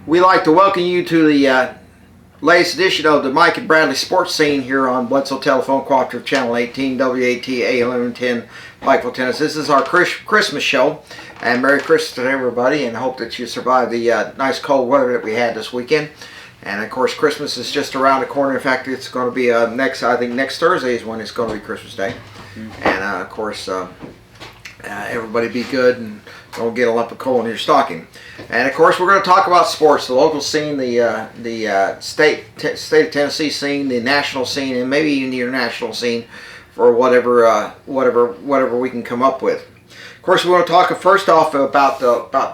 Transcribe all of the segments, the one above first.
We'd like to welcome you to the latest edition of the Mike and Bradley Sports Scene here on Bledsoe Telephone Cooperative Channel 18, WAT A1110, Pikeville, Tennessee. This is our Christmas show, and Merry Christmas to everybody, and I hope that you survived the nice cold weather that we had this weekend. And of course, Christmas is just around the corner. In fact, it's going to be next Thursday is when it's going to be Christmas Day. And of course, everybody be good and don't get a lump of coal in your stocking. And of course, we're going to talk about sports, the local scene, the state of Tennessee scene, the national scene, and maybe even the international scene, for whatever we can come up with. Of course, we want to talk first off about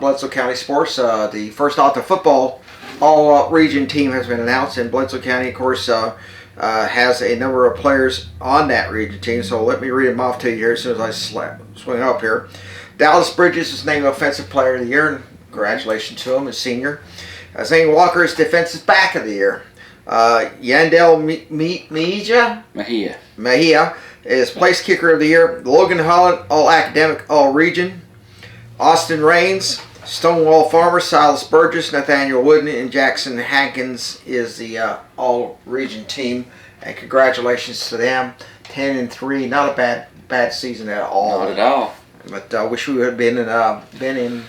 Bledsoe County sports. The football all-region team has been announced, and Bledsoe County, of course, has a number of players on that region team. So let me read them off to you here as soon as I swing up here. Dallas Bridges is named Offensive Player of the Year, and congratulations to him, a senior. Zane Walker is Defensive Back of the Year. Yandel Mejia is Place Kicker of the Year. Logan Holland, All-Academic, All-Region. Austin Raines, Stonewall Farmer, Silas Burgess, Nathaniel Wooden, and Jackson Hankins is the all-region team, and congratulations to them. 10-3, not a bad season at all. Not at all. But I wish we would have been in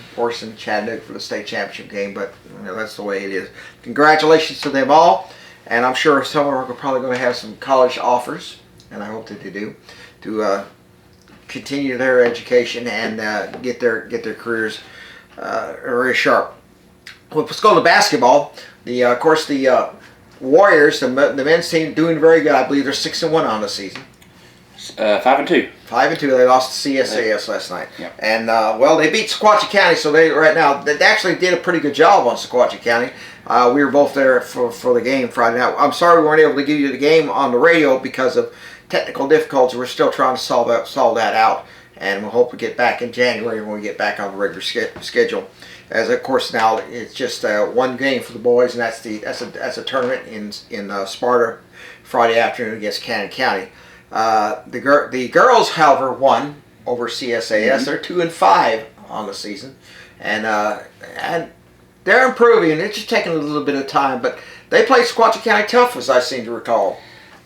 Chattanooga for the state championship game, but that's the way it is. Congratulations to them all, and I'm sure some of them are probably going to have some college offers, and I hope that they do, to continue their education and get their careers very sharp. Well, let's go to basketball. Of course, the Warriors, the men's team, doing very good. I believe they're 6-1 on the season. 5-2. 5-2. They lost to CSAS last night. Yep. And they beat Sequatchie County, so they actually did a pretty good job on Sequatchie County. We were both there for the game Friday night. I'm sorry we weren't able to give you the game on the radio because of technical difficulties. We're still trying to solve that out, and we'll hope to get back in January when we get back on the regular schedule. As of course now it's just one game for the boys, and that's a tournament in Sparta Friday afternoon against Cannon County. The girls, however, won over CSAS. They're 2-5 on the season, and they're improving. It's just taking a little bit of time, but they played Sequatchie County tough, as I seem to recall.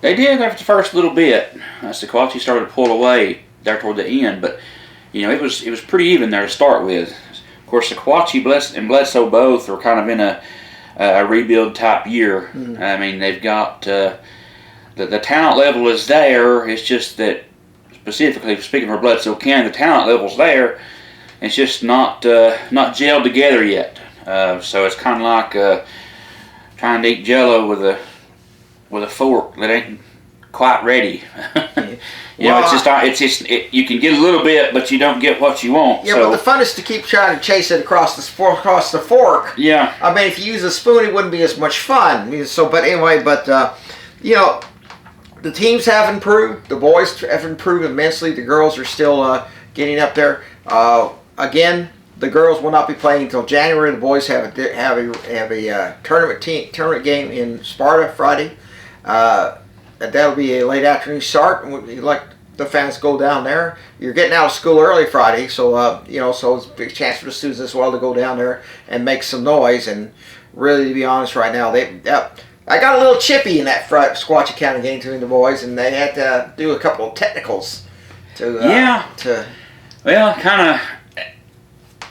They did after the first little bit. Sequatchie started to pull away there toward the end, but it was pretty even there to start with. Of course, Sequatchie and Bledsoe both are kind of in a rebuild type year. I mean, they've got the talent level is there. It's just that, specifically speaking for Bledsoe County, the talent level's there. It's just not gelled together yet. So it's kind of like trying to eat Jell-O with a fork that ain't quite ready. You can get a little bit, but you don't get what you want. Yeah, but the fun is to keep trying to chase it across the fork. Yeah. I mean, if you use a spoon, it wouldn't be as much fun. So, but anyway, the teams have improved. The boys have improved immensely. The girls are still getting up there. Again, the girls will not be playing until January. The boys have a tournament game in Sparta Friday. That'll be a late afternoon start. We'd like the fans to go down there. You're getting out of school early Friday, so so it's a big chance for the students as well to go down there and make some noise. And really, to be honest, right now I got a little chippy in that Sequatchie County game between the boys, and they had to do a couple of technicals Well, kind of.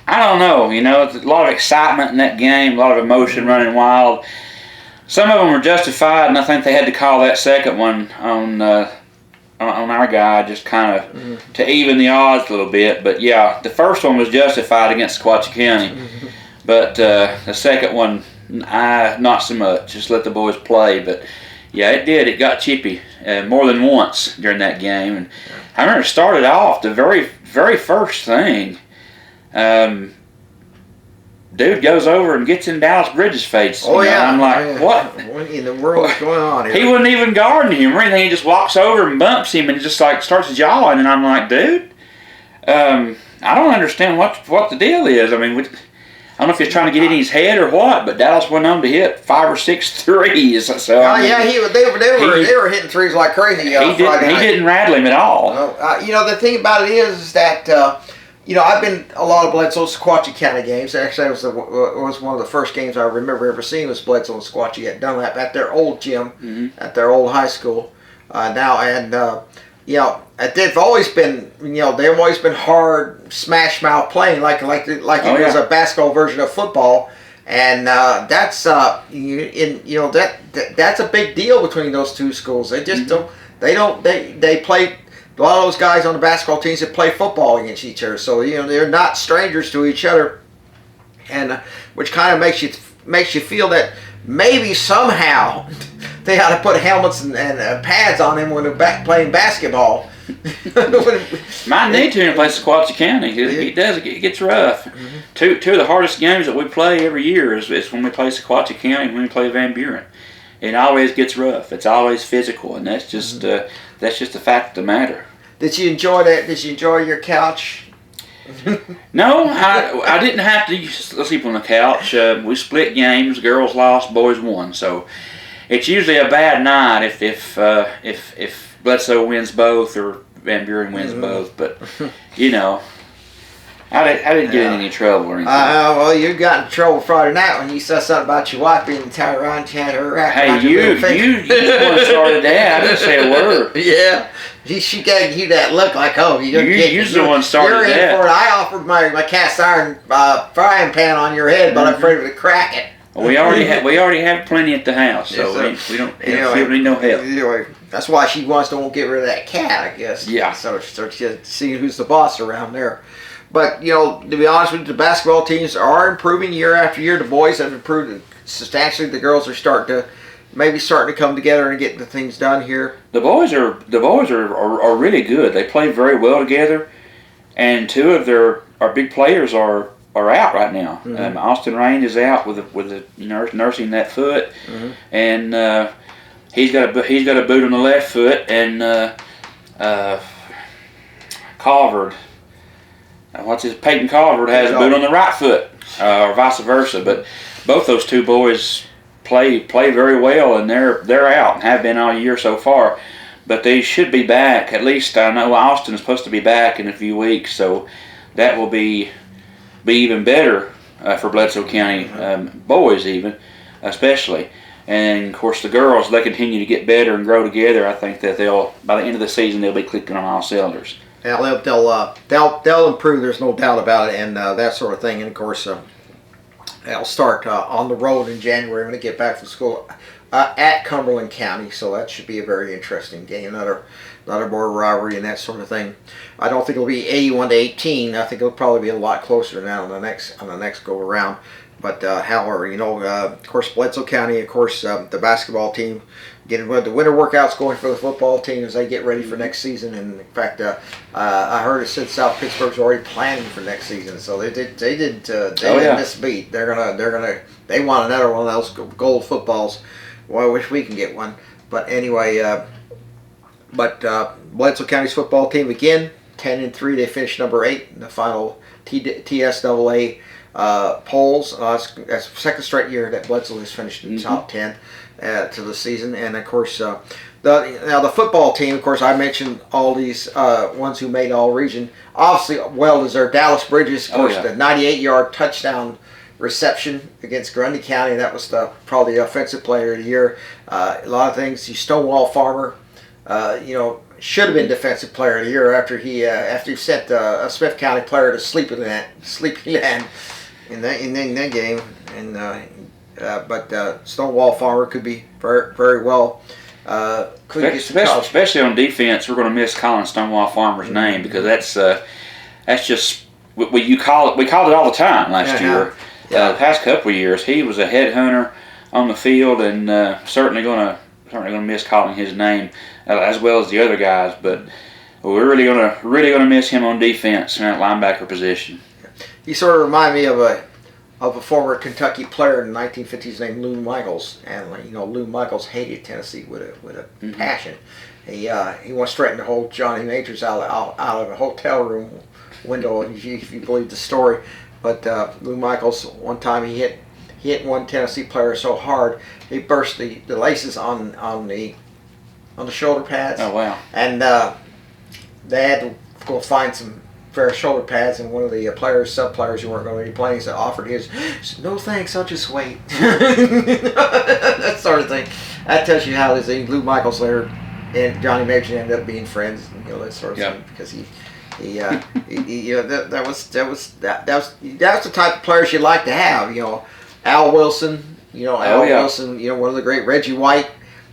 I don't know. It's a lot of excitement in that game, a lot of emotion running wild. Some of them were justified, and I think they had to call that second one on our guy just kind of to even the odds a little bit. But yeah, the first one was justified against Sequatchie County, but the second one, not so much. Just let the boys play. But yeah, it did. It got chippy more than once during that game. And I remember it started off the very, very first thing. Dude goes over and gets in Dallas Bridges' face. Oh, yeah. I'm like, what in the world is going on here? He wasn't even guarding him or anything. He just walks over and bumps him and just like starts jawing. And I'm like, dude, I don't understand what the deal is. I mean, I don't know if he's trying to get in his head or what, but Dallas went on to hit 5 or 6 threes. So they were hitting threes like crazy. He didn't rattle him at all. The thing about it is that I've been a lot of Bledsoe Sequatchie County games. Actually, it was one of the first games I remember ever seeing was Bledsoe and Sequatchie at Dunlap at their old gym, at their old high school. Now and they've always been they've always been hard smash mouth playing like it was a basketball version of football, and that's that's a big deal between those two schools. They just they play. A lot of those guys on the basketball teams that play football against each other, so they're not strangers to each other, and which kind of makes you feel that maybe somehow they ought to put helmets and pads on them when they're playing basketball. Might need to in a place like Sequatchie County. It gets rough. Two of the hardest games that we play every year is when we play Sequatchie County and when we play Van Buren. It always gets rough. It's always physical, and that's just a fact of the matter. Did you enjoy that? Did you enjoy your couch? No, I didn't have to sleep on the couch. We split games. Girls lost, boys won. So it's usually a bad night if Bledsoe wins both or Van Buren wins both. But I didn't get in any trouble or anything. Well, you got in trouble Friday night when you said something about your wife being Tyrone. Had her rack. Hey, you the one started that. I didn't say a word. Yeah, she gave you that look like, oh, you're the one started you're that. In for it. I offered my cast iron frying pan on your head, but I'm afraid to crack it. Well, we already have plenty at the house, so we don't need no help. Anyway, that's why she wants to get rid of that cat, I guess. Yeah. So she's seeing who's the boss around there. But, to be honest with you, the basketball teams are improving year after year. The boys have improved substantially. The girls are starting to come together and get the things done here. The boys are really good. They play very well together, and two of our big players are out right now. Austin Rain is out with nursing that foot, and he's got a boot on the left foot, and Calvert. Peyton Calvert has a boot on the right foot, or vice versa. But both those two boys play very well, and they're out and have been all year so far. But they should be back. At least I know Austin is supposed to be back in a few weeks, so that will be even better for Bledsoe County boys, even especially. And of course, the girls, they continue to get better and grow together. I think that by the end of the season they'll be clicking on all cylinders. Yeah, they'll improve. There's no doubt about it, and that sort of thing. And of course, they'll start on the road in January when they get back from school at Cumberland County. So that should be a very interesting game. Another border rivalry and that sort of thing. I don't think it'll be 81-18. I think it'll probably be a lot closer than that on the next go around. But however, of course, Bledsoe County, of course, the basketball team getting the winter workouts going for the football team as they get ready for next season. And in fact, I heard it said South Pittsburgh's already planning for next season, so they didn't miss a beat. They want another one of those gold footballs. Well, I wish we can get one. But anyway, Bledsoe County's football team again 10-3. They finished number 8 in the final TSAA polls. That's the second straight year that Bledsoe has finished in the top 10 to the season. And of course, the football team, of course, I mentioned all these ones who made all region. Obviously, well deserved. Dallas Bridges, of course, the 98-yard touchdown reception against Grundy County. That was probably the offensive player of the year. A lot of things. Stonewall Farmer, should have been defensive player of the year after he sent a Smith County player to sleeping land in that game. And but Stonewall Farmer could be very, very well. Especially on defense, we're going to miss calling Stonewall Farmer's name because that's just we called it all the time last year. The past couple of years, he was a headhunter on the field, and certainly going to miss calling his name as well as the other guys. But we're really going to miss him on defense in that linebacker position. He sort of reminded me of a former Kentucky player in the 1950s named Lou Michaels, and Lou Michaels hated Tennessee with a passion. He once threatened to hold Johnny Majors out of a hotel room window, if you believe the story. But Lou Michaels, one time he hit one Tennessee player so hard he burst the laces on the shoulder pads. Oh wow! And they had to go find some pair of shoulder pads, and one of the players, sub players who weren't going to be playing, so offered his. Said, no thanks, I'll just wait. That sort of thing. That tells you how this Lou Michaels there and Johnny Major ended up being friends, that sort of thing, because he that was the type of players you like to have. Al Wilson. Wilson. One of the great Reggie White.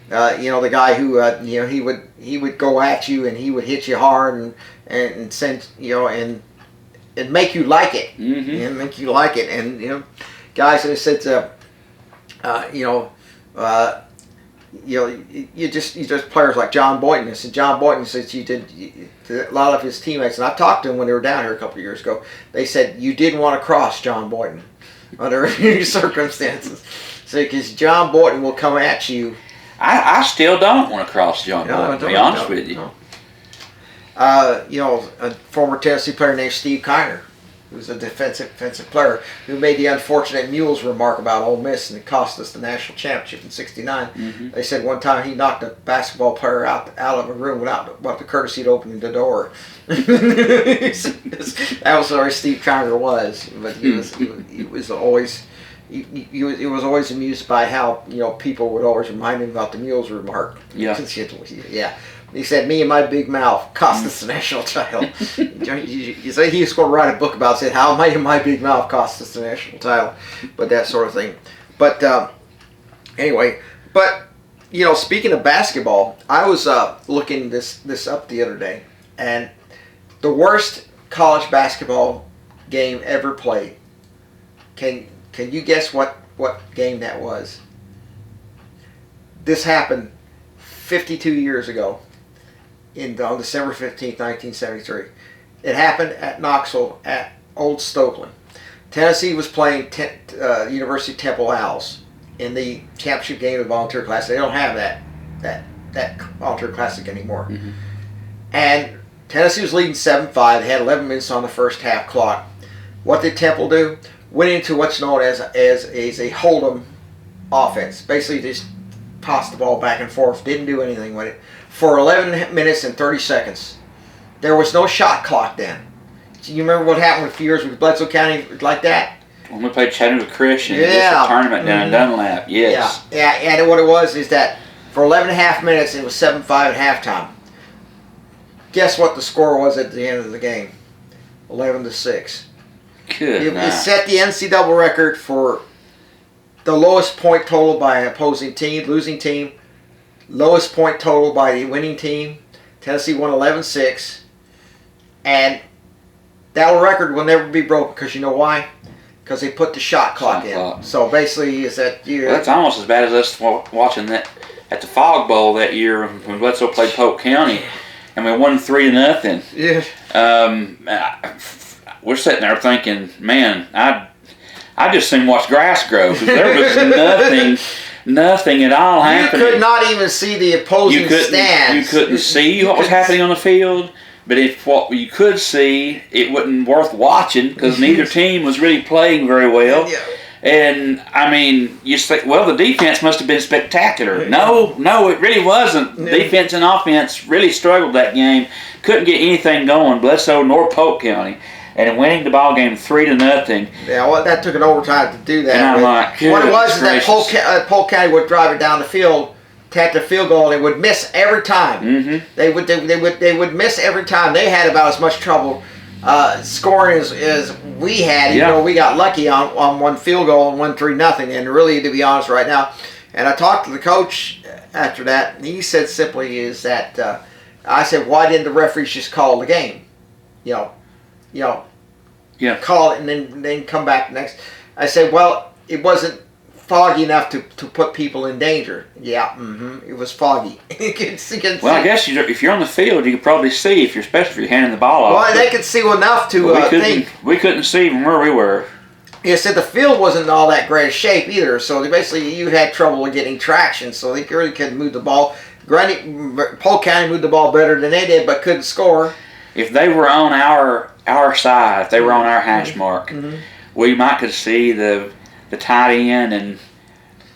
The guy who he would go at you and he would hit you hard and send and make you like it, and make you like it, and guys that said you just players like John Boynton. And John Boynton says a lot of his teammates, and I talked to them when they were down here a couple of years ago. They said you didn't want to cross John Boynton under any circumstances, because John Boynton will come at you. I still don't want to cross John Boynton, to be honest with you. No. A former Tennessee player named Steve Kiner, who's a defensive player, who made the unfortunate Mules remark about Ole Miss, and it cost us the national championship in '69. Mm-hmm. They said one time he knocked a basketball player out of a room without the courtesy of opening the door. That was where Steve Kiner was, but he was always. He was always amused by how people would always remind him about the Mules remark. Yeah. Yeah. He said, "Me and my big mouth cost us the national title." You say he was going to write a book about it, how my big mouth cost us the national title, but that sort of thing. But anyway, speaking of basketball, I was looking this up the other day, and the worst college basketball game ever played. Can you guess what game that was? This happened 52 years ago, on December 15th, 1973. It happened at Knoxville at Old Stokely. Tennessee was playing University of Temple Owls in the championship game of the Volunteer Classic. They don't have that Volunteer Classic anymore. Mm-hmm. And Tennessee was leading 7-5. They had 11 minutes on the first half clock. What did Temple do? Went into what's known as a hold'em offense. Basically, just tossed the ball back and forth. Didn't do anything with it for 11 minutes and 30 seconds. There was no shot clock then. Do you remember what happened a few years with Bledsoe County like that? When we played Chattanooga Christian, the tournament down in Dunlap. Yes. Yeah. And what it was is that for 11 and a half minutes, it was 7-5 at halftime. Guess what the score was at the end of the game? 11-6. It set the NCAA record for the lowest point total by an opposing team, losing team, lowest point total by the winning team. Tennessee won 11-6, and that record will never be broken because you know why? Because they put the shot clock in. So basically, is that year? Well, that's almost as bad as us watching that at the Fog Bowl that year when Bledsoe played Polk County, and we won 3-0. Yeah. We're sitting there thinking, man, I just seen watch grass grow because there was nothing at all happening. You could not even see the opposing stands. You couldn't see what was happening on the field. But if what you could see, it wasn't worth watching because neither team was really playing very well. Yeah. And I mean, you say, well, the defense must have been spectacular. No, it really wasn't. Yeah. Defense and offense really struggled that game. Couldn't get anything going, Bledsoe nor Polk County. And winning the ball game 3-0. Yeah, well, that took an overtime to do that. And I'm like, what it was is that Polk County would drive it down the field, tap the field goal, and they would miss every time. Mm-hmm. They would miss every time. They had about as much trouble scoring as we had. Yeah. We got lucky on one field goal and won 3-0. And really, to be honest, right now, and I talked to the coach after that, and he said simply is that I said, why didn't the referees just call the game? Call it and then come back next. I said, well, it wasn't foggy enough to put people in danger. Yeah, it was foggy. Well, I guess if you're on the field, you could probably see, especially if you're handing the ball off. Well, they could see enough to think. We couldn't see from where we were. He said the field wasn't in all that great shape either, so you had trouble getting traction, so they really couldn't move the ball. Polk County moved the ball better than they did, but couldn't score. If they were on our side, if they were on our hash mark, we might could see the tight end and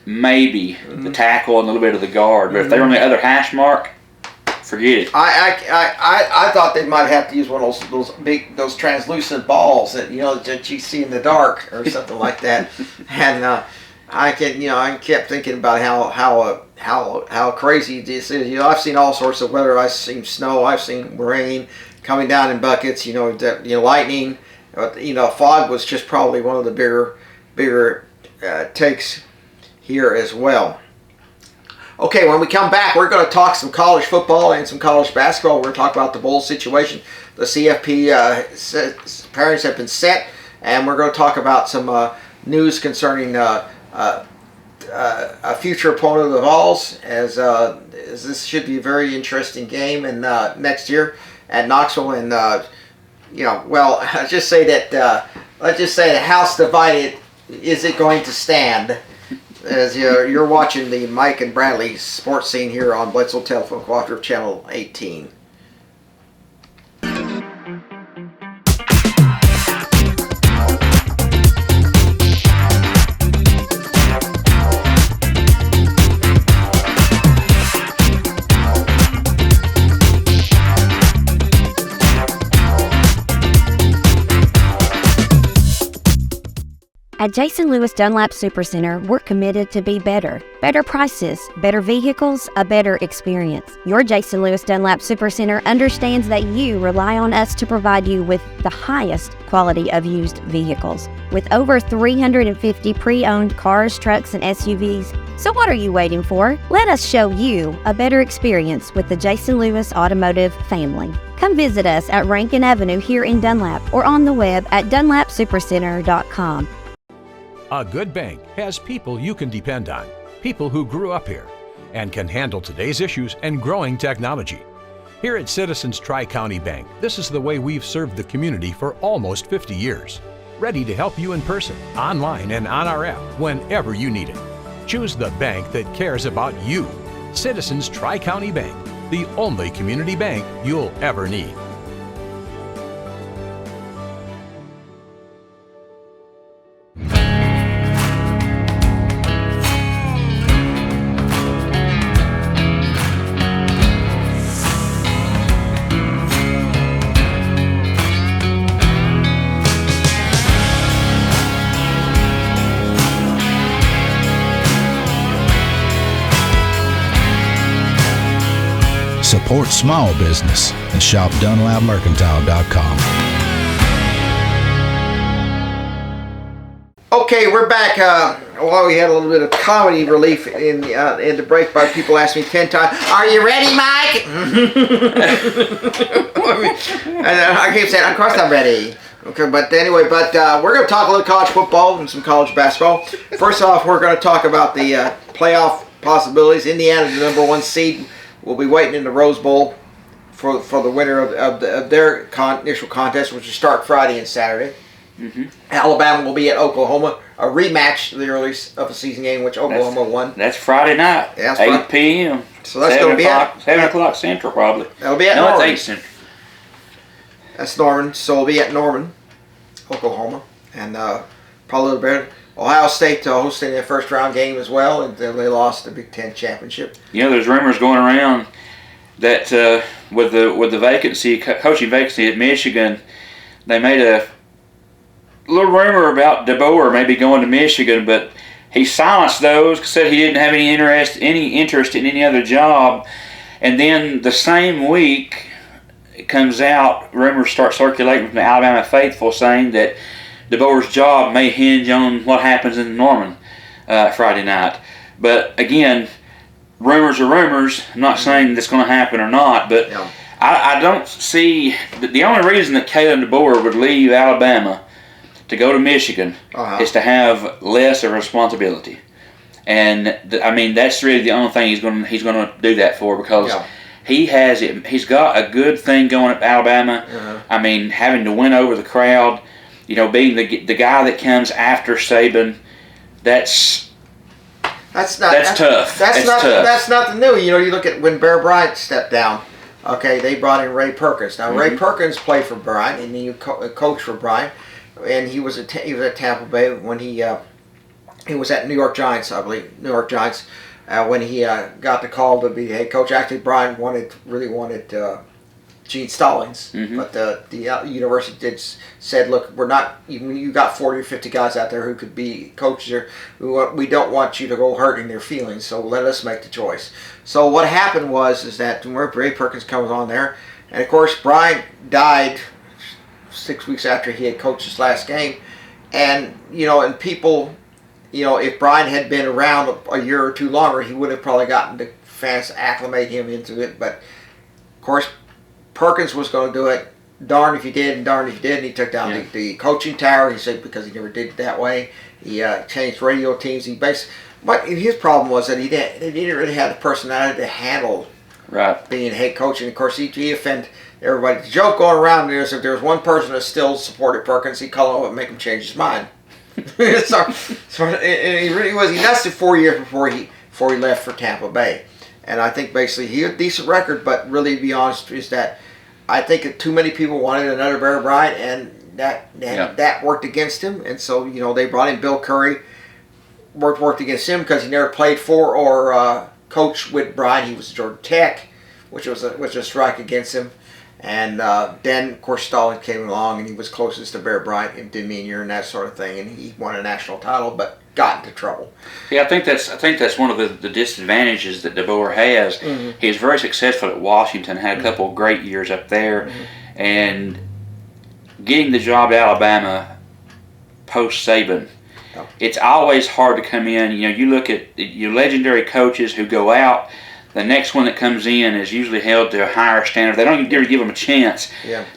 maybe the tackle and a little bit of the guard. But if they were on the other hash mark, forget it. I thought they might have to use one of those translucent balls that that you see in the dark or something like that. And I kept thinking about how crazy this is. I've seen all sorts of weather. I've seen snow. I've seen rain coming down in buckets. Lightning. Fog was just probably one of the bigger takes here as well. Okay, when we come back, we're going to talk some college football and some college basketball. We're going to talk about the bowl situation. The CFP pairings have been set, and we're going to talk about some news concerning a future opponent of the Vols, as this should be a very interesting game next year at Knoxville. And let's just say that the house divided. Is it going to stand? As you're watching the Mike and Bradley sports scene here on Bledsoe Telephone Cooperative Channel 18. At Jason Lewis Dunlap Supercenter, we're committed to be better. Better prices, better vehicles, a better experience. Your Jason Lewis Dunlap Supercenter understands that you rely on us to provide you with the highest quality of used vehicles. With over 350 pre-owned cars, trucks, and SUVs. So what are you waiting for? Let us show you a better experience with the Jason Lewis Automotive family. Come visit us at Rankin Avenue here in Dunlap or on the web at dunlapsupercenter.com. A good bank has people you can depend on, people who grew up here and can handle today's issues and growing technology. Here at Citizens Tri-County Bank, this is the way we've served the community for almost 50 years. Ready to help you in person, online, and on our app whenever you need it. Choose the bank that cares about you. Citizens Tri-County Bank, the only community bank you'll ever need. Support small business and shop DunlapMercantile.com. Okay, we're back. We had a little bit of comedy relief in the break by people asking me 10 times, "Are you ready, Mike?" And I keep saying, "Of course I'm ready." Okay, but anyway, we're going to talk a little college football and some college basketball. First off, we're going to talk about the playoff possibilities. Indiana, the number 1 seed, will be waiting in the Rose Bowl for the winner of their initial contest, which will start Friday and Saturday. Mm-hmm. Alabama will be at Oklahoma, a rematch of the early of the season game, which Oklahoma won. That's Friday night, yeah, 8 p.m. So that's going to be 7 o'clock Central, probably. That'll be at Norman. No, it's 8 Central. That's Norman, so it'll be at Norman, Oklahoma, and probably a little better. Ohio State hosting their first round game as well, and they lost the Big Ten championship. There's rumors going around that with the coaching vacancy at Michigan, they made a little rumor about DeBoer maybe going to Michigan, but he silenced those, said he didn't have any interest in any other job. And then the same week, it comes out, rumors start circulating from the Alabama faithful saying that DeBoer's job may hinge on what happens in Norman Friday night. But again, rumors are rumors. I'm not saying that's going to happen or not, but yeah. I don't see the only reason that Kalen DeBoer would leave Alabama to go to Michigan is to have less of a responsibility, and that's really the only thing he's going to do that for, because he has it. He's got a good thing going at Alabama. Having to win over the crowd. Being the guy that comes after Saban, that's tough. That's nothing new. You look at when Bear Bryant stepped down. Okay, they brought in Ray Perkins. Now Ray Perkins played for Bryant, and he coached for Bryant, and he was at Tampa Bay when he was at New York Giants, I believe. New York Giants, when he got the call to be head coach. Actually, Brian really wanted Gene Stallings, but the university said, look, we're not. You got 40 or 50 guys out there who could be coaches. We don't want you to go hurting their feelings, so let us make the choice. So what happened is that Ray Perkins comes on there, and of course Brian died 6 weeks after he had coached his last game, and and people, if Brian had been around a year or two longer, he would have probably gotten the fans to acclimate him into it. But of course, Perkins was going to do it. Darn if he did, and darn if he didn't. He took down the coaching tower. He said because he never did it that way. He changed radio teams. But his problem was that he didn't really have the personality to handle being head coach. And of course, he offended everybody. The joke going around is if there was one person that still supported Perkins, he'd call him up and make him change his mind. And he really was. He lasted 4 years before he left for Tampa Bay. And I think basically he had a decent record, but really, to be honest, is that I think that too many people wanted another Bear Bryant, and that worked against him. And so they brought in Bill Curry, worked against him because he never played for or coached with Bryant. He was at Georgia Tech, which was a strike against him. And then of course Stallings came along, and he was closest to Bear Bryant in demeanor and that sort of thing, and he won a national title, but got into trouble. Yeah, I think that's one of the disadvantages that DeBoer has. Mm-hmm. He was very successful at Washington, had a couple of great years up there, and getting the job at Alabama post Saban. It's always hard to come in. You look at your legendary coaches who go out. The next one that comes in is usually held to a higher standard. They don't even give them a chance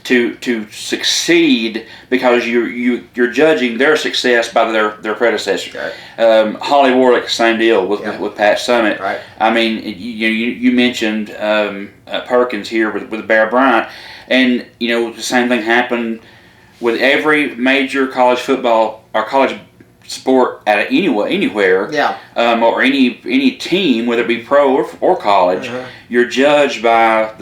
to succeed because you're judging their success by their predecessor. Right. Holly Warlick, same deal with Pat Summitt. Right. I mean, you mentioned Perkins here with Bear Bryant, and the same thing happened with every major college football or college sport at anywhere, or any team, whether it be pro or college, you're judged by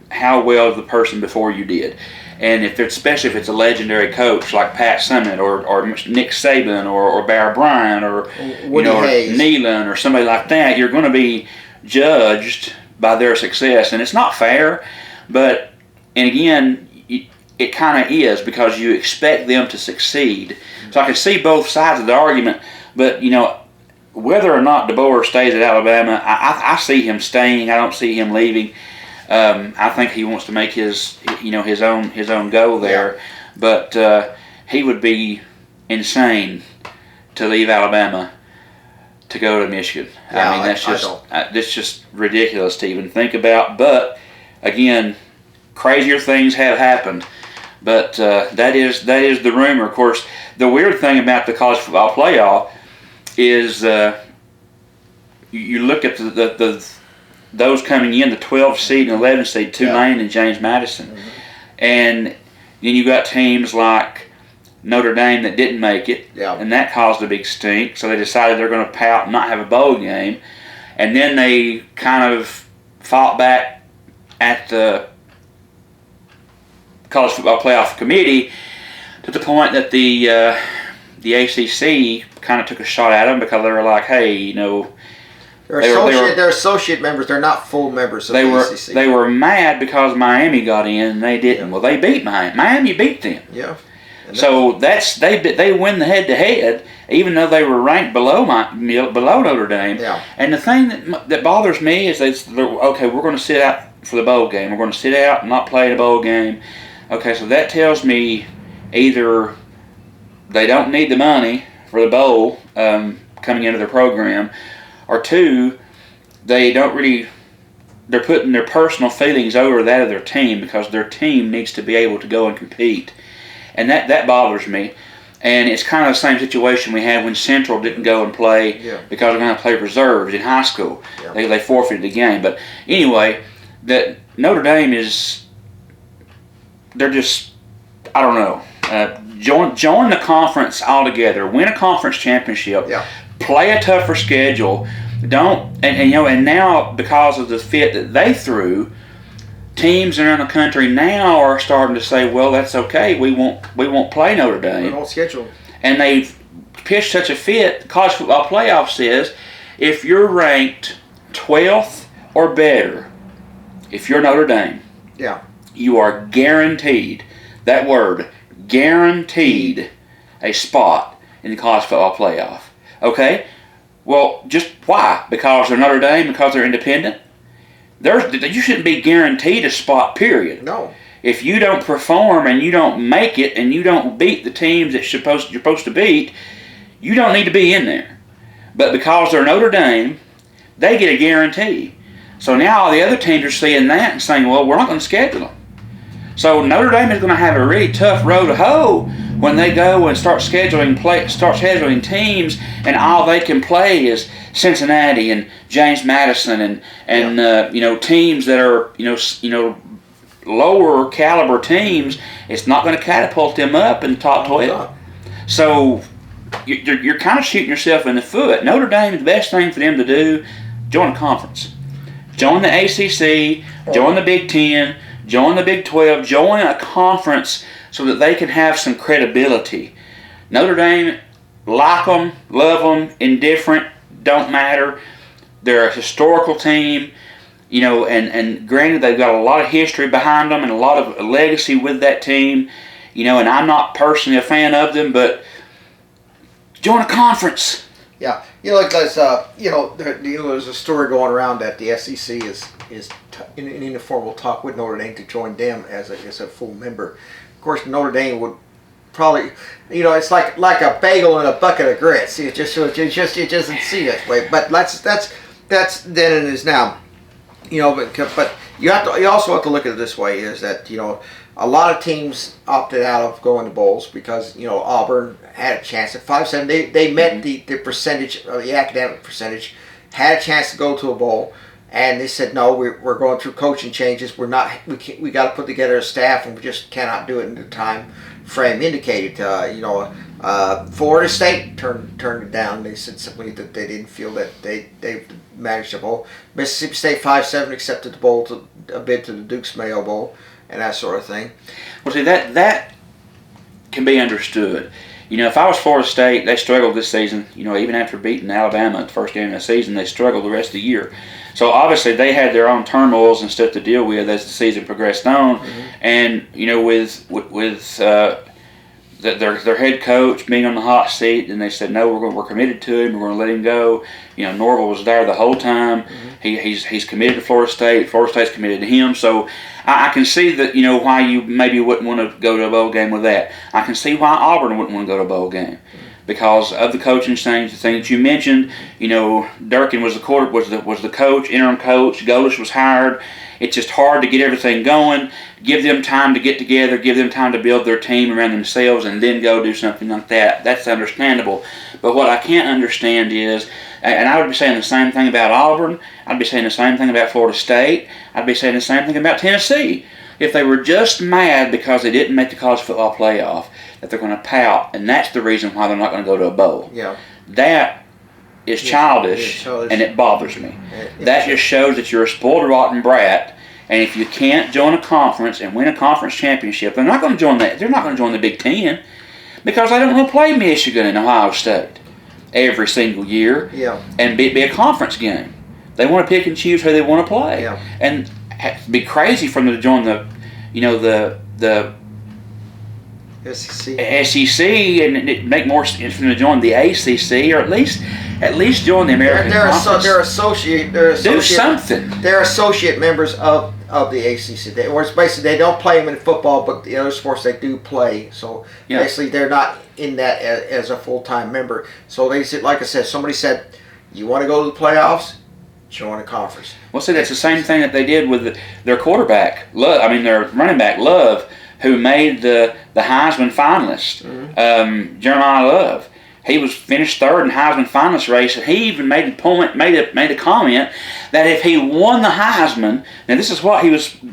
how well the person before you did, and especially if it's a legendary coach like Pat Summitt or Nick Saban or Bear Bryant or Neyland or somebody like that, you're going to be judged by their success, and it's not fair. And again, it kind of is because you expect them to succeed. So I can see both sides of the argument, but whether or not DeBoer stays at Alabama, I see him staying. I don't see him leaving. I think he wants to make his own go there, but he would be insane to leave Alabama to go to Michigan. I mean, that's just ridiculous to even think about. But again, crazier things have happened. But that is the rumor. Of course, the weird thing about the college football playoff is you look at those coming in, the 12 seed and 11 seed, Tulane and James Madison, and then you got teams like Notre Dame that didn't make it, and that caused a big stink. So they decided they're going to pout and not have a bowl game, and then they kind of fought back at the College Football Playoff Committee to the point that the ACC kind of took a shot at them because they were like, hey, they're associate members. They're not full members of the ACC. They were mad because Miami got in and they didn't. Well, they beat Miami. Miami beat them. Yeah. So they win the head-to-head even though they were ranked below Notre Dame. Yeah. And the thing that bothers me is okay, we're going to sit out for the bowl game. We're going to sit out and not play the bowl game. Okay, so that tells me either they don't need the money for the bowl coming into their program, or two, they're putting their personal feelings over that of their team because their team needs to be able to go and compete. And that bothers me. And it's kind of the same situation we had when Central didn't go and play because they're going to play reserves in high school. Yeah. They forfeited the game. But anyway, that Notre Dame they're just, I don't know. Join the conference altogether. Win a conference championship. Yeah. Play a tougher schedule. And now because of the fit that they threw, teams around the country now are starting to say, well, that's okay. We won't play Notre Dame. We won't schedule. And they've pitched such a fit. The College Football Playoff says if you're ranked 12th or better, if you're Notre Dame, Yeah. you are guaranteed, that word, guaranteed, a spot in the college football playoff. Okay? Well, just why? Because they're Notre Dame? Because they're independent? You shouldn't be guaranteed a spot, period. No. If you don't perform and you don't make it and you don't beat the teams that you're supposed to beat, you don't need to be in there. But because they're Notre Dame, they get a guarantee. So now all the other teams are seeing that and saying, well, we're not going to schedule them. So Notre Dame is going to have a really tough road to hoe when they go and start scheduling teams, and all they can play is Cincinnati and James Madison and teams that are lower caliber teams. It's not going to catapult them up in the top 12. So you're kind of shooting yourself in the foot. Notre Dame, the best thing for them to do, join a conference. Join the ACC, join the Big Ten, join the Big 12, join a conference so that they can have some credibility. Notre Dame, like them, love them, indifferent, don't matter. They're a historical team, and granted they've got a lot of history behind them and a lot of legacy with that team, and I'm not personally a fan of them, but join a conference. Yeah, there's there's a story going around that the SEC is in informal talk with Notre Dame to join them as a full member. Of course, Notre Dame would probably, it's like a bagel and a bucket of grits. It just doesn't see that way. But that's then and is now. But you also have to look at it this way: is that a lot of teams opted out of going to bowls because Auburn had a chance at 5-7. They met the percentage, the academic percentage, had a chance to go to a bowl, and they said no. We're going through coaching changes. We got to put together a staff, and we just cannot do it in the time frame indicated. Florida State turned it down. They said simply that they didn't feel that they managed a bowl. Mississippi State 5-7 accepted the bowl a bid to the Duke's Mayo Bowl and that sort of thing. Well, see, that can be understood. If I was Florida State, they struggled this season. Even after beating Alabama at the first game of the season, they struggled the rest of the year. So obviously they had their own turmoils and stuff to deal with as the season progressed on. Mm-hmm. And with their head coach being on the hot seat, and they said no, we're committed to him. We're going to let him go. Norvell was there the whole time. Mm-hmm. He's committed to Florida State. Florida State's committed to him. So I can see that why you maybe wouldn't want to go to a bowl game with that. I can see why Auburn wouldn't want to go to a bowl game. Because of the coaching change, the thing that you mentioned, Durkin was the coach, interim coach. Golish was hired. It's just hard to get everything going. Give them time to get together. Give them time to build their team around themselves, and then go do something like that. That's understandable. But what I can't understand is, and I would be saying the same thing about Auburn. I'd be saying the same thing about Florida State. I'd be saying the same thing about Tennessee. If they were just mad because they didn't make the college football playoff, that they're going to pout, and that's the reason why they're not going to go to a bowl. Yeah. That is childish, and it bothers me. That just shows that you're a spoiled, rotten brat, and if you can't join a conference and win a conference championship, they're not going to join that. They're not going to join the Big Ten because they don't want to play Michigan and Ohio State every single year and be a conference game. They want to pick and choose who they want to play. Yeah. And it'd be crazy for them to join the SEC and it make more sense for them to join the ACC, or at least join the American Conference. They're associate. Do something. They're associate members of the ACC. Basically they don't play them in football, but the other sports they do play. So basically they're not in that as a full-time member. So they said, like I said, somebody said, you want to go to the playoffs? Join a conference. Well, see, that's the same thing that they did with their quarterback, their running back, Love, who made the Heisman finalist. Mm-hmm. Jeremiah Love. He was finished third in Heisman finalist race, and he even made a comment that if he won the Heisman, now this is what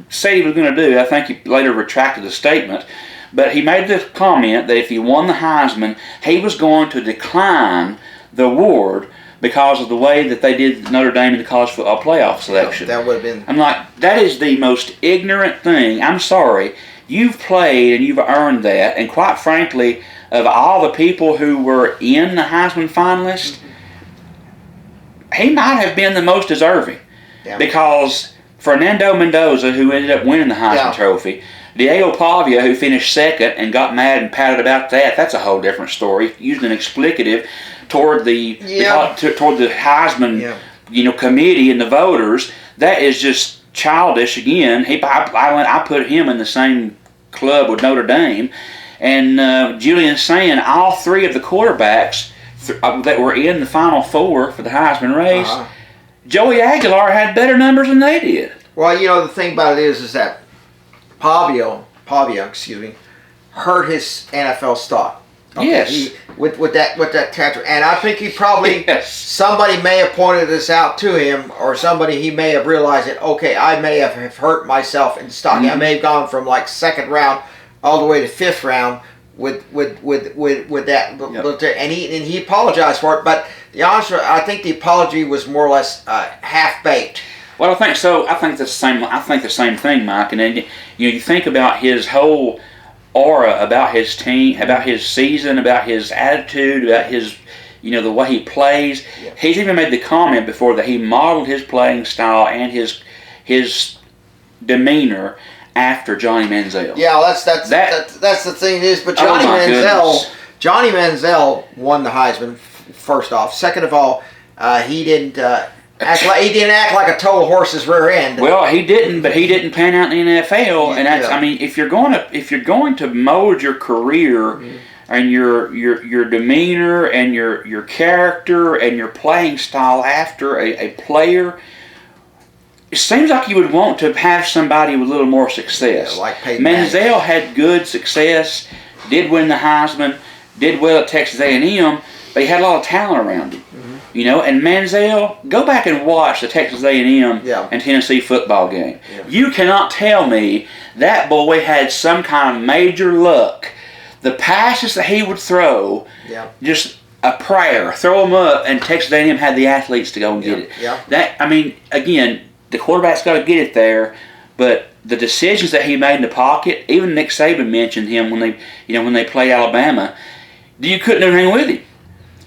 said he was going to do. I think he later retracted the statement, but he made the comment that if he won the Heisman, he was going to decline the award because of the way that they did Notre Dame in the college football playoff selection. That would have been. I'm like, that is the most ignorant thing. I'm sorry. You've played and you've earned that. And quite frankly, of all the people who were in the Heisman finalist, he might have been the most deserving. Yeah. Because Fernando Mendoza, who ended up winning the Heisman Trophy, Diego Pavia, who finished second and got mad and pouted about that's a whole different story. Used an explicative toward the toward the Heisman, committee and the voters. That is just childish. Again, I put him in the same club with Notre Dame, and Julian's saying all three of the quarterbacks that were in the Final Four for the Heisman race, Joey Aguilar had better numbers than they did. Well, the thing about it is that Pavia, hurt his NFL stock. Okay? Yes. With that tattoo, and I think he probably somebody may have pointed this out to him, or somebody he may have realized that I may have hurt myself in stock. I may have gone from like second round all the way to fifth round with that, and he apologized for it. But I think the apology was more or less half baked. Well, I think so. I think the same thing, Mike. And then you think about his whole aura about his team, about his season, about his attitude, about his, the way he plays. Yeah. He's even made the comment before that he modeled his playing style and his demeanor after Johnny Manziel. Yeah, that's the thing is, but Johnny Manziel won the Heisman. First off, second of all, he didn't act like a total horse's rear end. Well, he didn't, but he didn't pan out in the NFL, and that's. I mean, if you're going to mold your career and your demeanor and your character and your playing style after a player, it seems like you would want to have somebody with a little more success. Yeah, like Peyton Manziel had good success, did win the Heisman, did well at Texas A&M, but he had a lot of talent around him. And Manziel, go back and watch the Texas A&M and Tennessee football game. Yeah. You cannot tell me that boy had some kind of major luck. The passes that he would throw, just a prayer, throw them up, and Texas A&M had the athletes to go and get it. Yeah. Again, the quarterback's got to get it there, but the decisions that he made in the pocket, even Nick Saban mentioned him when they played Alabama. You couldn't do anything with him.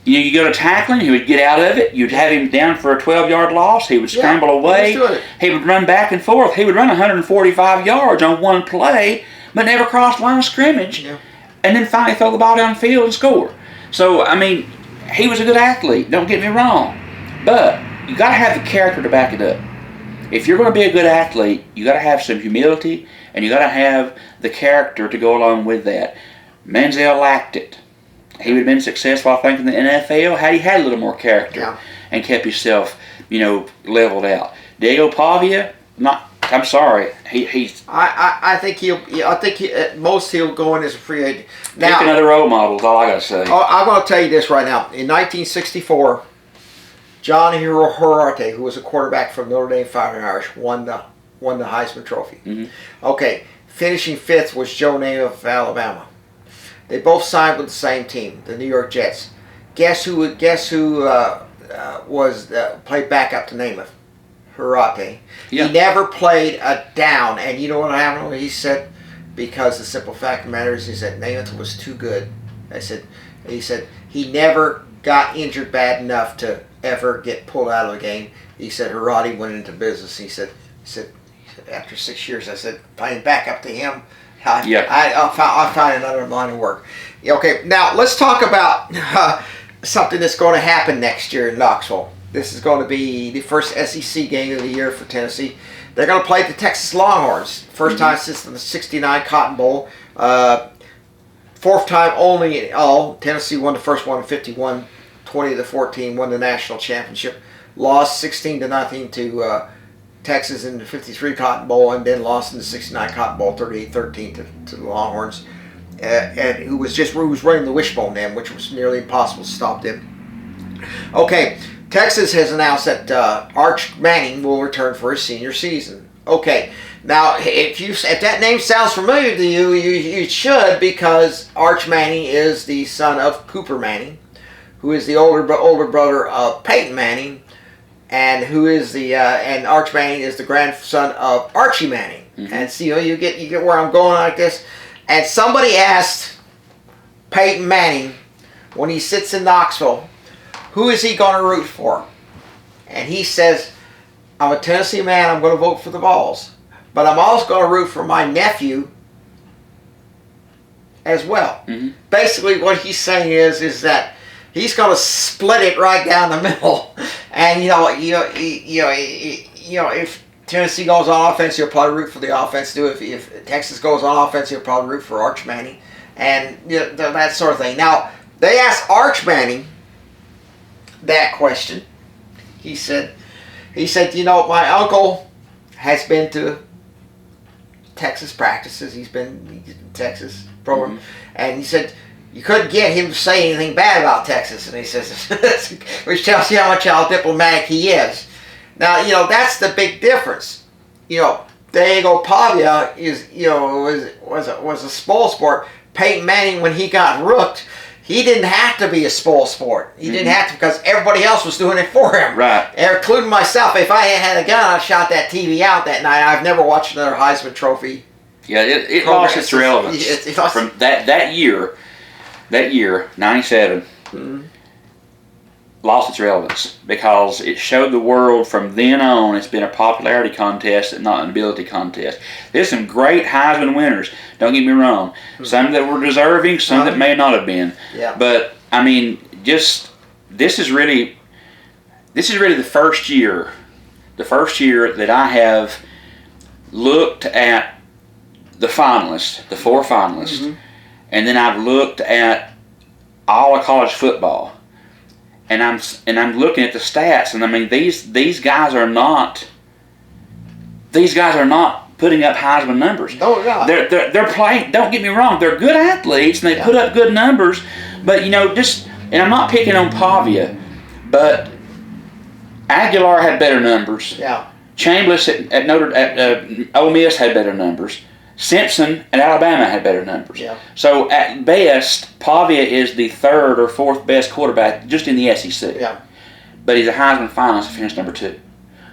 You go to tackling, he would get out of it. You'd have him down for a 12-yard loss. He would scramble away. He would run back and forth. He would run 145 yards on one play, but never cross the line of scrimmage. Yeah. And then finally throw the ball down the field and score. So, he was a good athlete. Don't get me wrong. But you got to have the character to back it up. If you're going to be a good athlete, you got to have some humility, and you got to have the character to go along with that. Manziel lacked it. He would have been successful, I think, in the NFL had he had a little more character and kept himself, leveled out. Diego Pavia, I'm sorry, he's. I think at most he'll go in as a free agent. Now, pick another role model is all I gotta say. I'm going to tell you this right now. In 1964, John Horarte, who was a quarterback from Notre Dame Fighting Irish, won the Heisman Trophy. Mm-hmm. Okay, finishing fifth was Joe Namath of Alabama. They both signed with the same team, the New York Jets. Guess who played backup to Namath? Horate. Yeah. He never played a down, and you know what happened? He said, because the simple fact of the matter is, he said Namath was too good. He said he never got injured bad enough to ever get pulled out of the game. He said Horate went into business. He said after 6 years, I said playing backup to him. I'll find another line of work. Okay, now let's talk about something that's going to happen next year in Knoxville. This is going to be the first SEC game of the year for Tennessee. They're going to play the Texas Longhorns. First time since the '69 Cotton Bowl. Fourth time only in all. Tennessee won the first one in 51, 20-14, won the national championship. Lost 16-0 to Texas in the 53 Cotton Bowl, and then lost in the 69 Cotton Bowl 38-13 to the Longhorns, and who was running the wishbone then, which was nearly impossible to stop them. Okay, Texas has announced that Arch Manning will return for his senior season. Okay, now if that name sounds familiar to you, you should, because Arch Manning is the son of Cooper Manning, who is the older brother of Peyton Manning, and who is and Arch Manning is the grandson of Archie Manning. Mm-hmm. And see, you get where I'm going like this. And somebody asked Peyton Manning when he sits in Knoxville, who is he going to root for? and he says, I'm a Tennessee man, I'm going to vote for the Vols. But I'm also going to root for my nephew as well. Mm-hmm. Basically, what he's saying is that he's going to split it right down the middle. And if Tennessee goes on offense, he'll probably root for the offense too. If Texas goes on offense, he'll probably root for Arch Manning, and that sort of thing. Now, they asked Arch Manning that question. He said, my uncle has been to Texas practices. He's been in Texas program, and he said you couldn't get him to say anything bad about Texas. And he says, which tells you how much how diplomatic he is. Now, that's the big difference. Diego Pavia was a spoil sport. Peyton Manning, when he got rooked, he didn't have to be a spoil sport. He didn't have to, because everybody else was doing it for him. Right. Including myself. If I had a gun, I'd shot that TV out that night. I've never watched another Heisman Trophy. Yeah, it lost its relevance. It lost from that year, 97, lost its relevance because it showed the world from then on it's been a popularity contest and not an ability contest. There's some great Heisman winners, don't get me wrong. Some that were deserving, some that may not have been. Yeah. But, I mean, this is really the first year that I have looked at the finalists, the 4 finalists, and then I've looked at all of college football, and I'm looking at the stats, and I mean these guys are not putting up Heisman numbers. No, no. They're playing. Don't get me wrong, they're good athletes and they put up good numbers, but and I'm not picking on Pavia, but Aguilar had better numbers. Yeah. Chambliss at Ole Miss had better numbers. Simpson at Alabama had better numbers. Yeah. So at best, Pavia is the 3rd or 4th best quarterback just in the SEC. Yeah. But he's a Heisman finalist and finished number 2.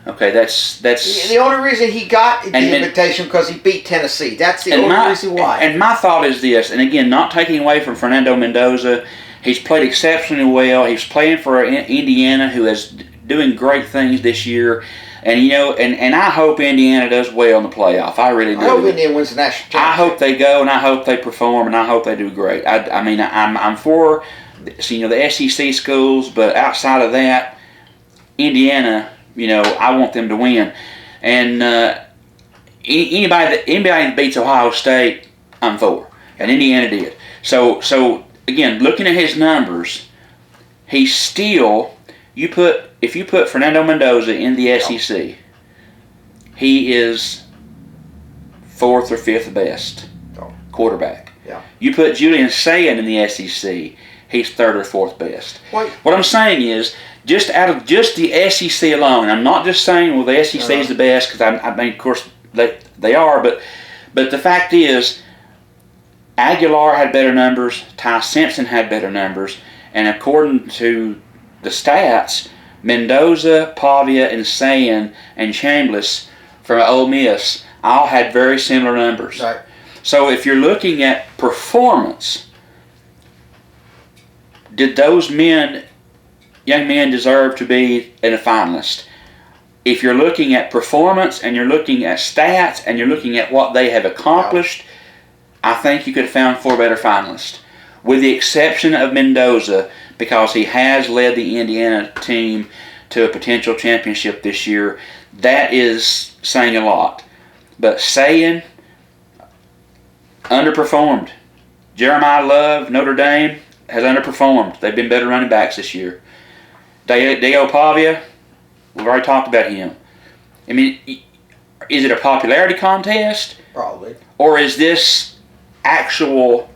Okay, that's the only reason he got the invitation because he beat Tennessee. That's the only reason why. And my thought is this, and again, not taking away from Fernando Mendoza, he's played exceptionally well. He's playing for Indiana, who is doing great things this year. And and I hope Indiana does well in the playoff. I really do. I hope Indiana wins the national championship. I hope they go, and I hope they perform, and I hope they do great. I'm for the SEC schools, but outside of that, Indiana, I want them to win. And anybody that beats Ohio State, I'm for, and Indiana did. So again, looking at his numbers, he's still. If you put Fernando Mendoza in the SEC, he is 4th or 5th best quarterback. Yeah. You put Julian Sayin in the SEC, he's 3rd or 4th best. What I'm saying is, just out of just the SEC alone, and I'm not just saying, the SEC is the best, because I mean, of course, they are, but the fact is, Aguilar had better numbers, Ty Simpson had better numbers, and according to the stats, Mendoza, Pavia, and Sayin and Chambliss from Ole Miss all had very similar numbers. Right. So if you're looking at performance, did those young men deserve to be in a finalist? If you're looking at performance and you're looking at stats and you're looking at what they have accomplished, I think you could have found 4 better finalists. With the exception of Mendoza, because he has led the Indiana team to a potential championship this year. That is saying a lot. But Sayin underperformed. Jeremiah Love, Notre Dame, has underperformed. They've been better running backs this year. Diego Pavia, we've already talked about him. I mean, is it a popularity contest? Probably. Or is this actual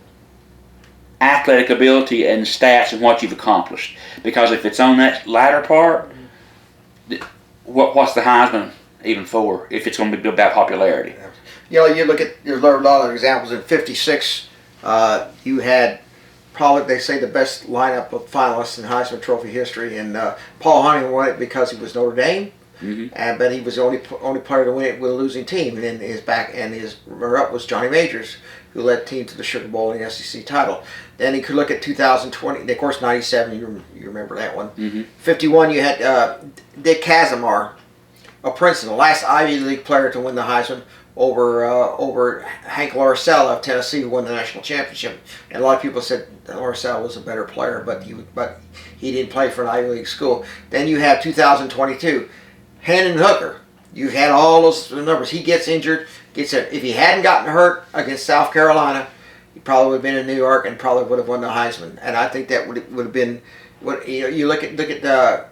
athletic ability and stats and what you've accomplished? Because if it's on that latter part, what's the Heisman even for if it's going to be about popularity? You look at, there's a lot of examples. In 56, you had probably, they say, the best lineup of finalists in Heisman Trophy history, and Paul Hunting won it because he was Notre Dame. But he was the only player to win it with a losing team, and then his runner-up was Johnny Majors who led the team to the Sugar Bowl and the SEC title. Then you could look at 2020, of course, 97, you remember that one. Mm-hmm. 51, you had Dick Casimir of Princeton, the last Ivy League player to win the Heisman, over Hank Larcella of Tennessee, who won the national championship. And a lot of people said that Larcella was a better player, but he didn't play for an Ivy League school. Then you have 2022, Hendon Hooker. You've had all those numbers. He gets injured, if he hadn't gotten hurt against South Carolina, he probably would have been in New York and probably would have won the Heisman. And I think that would have been what you look at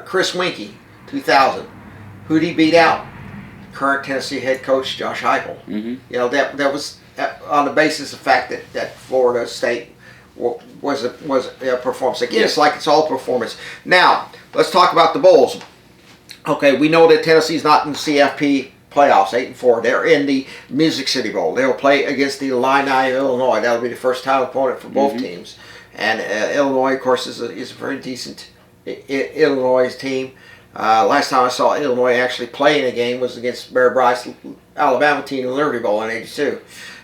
Chris Winkie, 2000. Who'd he beat out? Current Tennessee head coach Josh Heupel. Mm-hmm. That was on the basis of the fact that Florida State was a performance. Again, It's like it's all performance. Now let's talk about the bowls. Okay, we know that Tennessee's not in the CFP playoffs, 8-4. They're in the Music City Bowl. They'll play against the Illini of Illinois. That'll be the first time opponent for both teams. And Illinois, of course, is a very decent Illinois team. Last time I saw Illinois actually play in a game was against Bear Bryce, Alabama team in the Liberty Bowl in '82.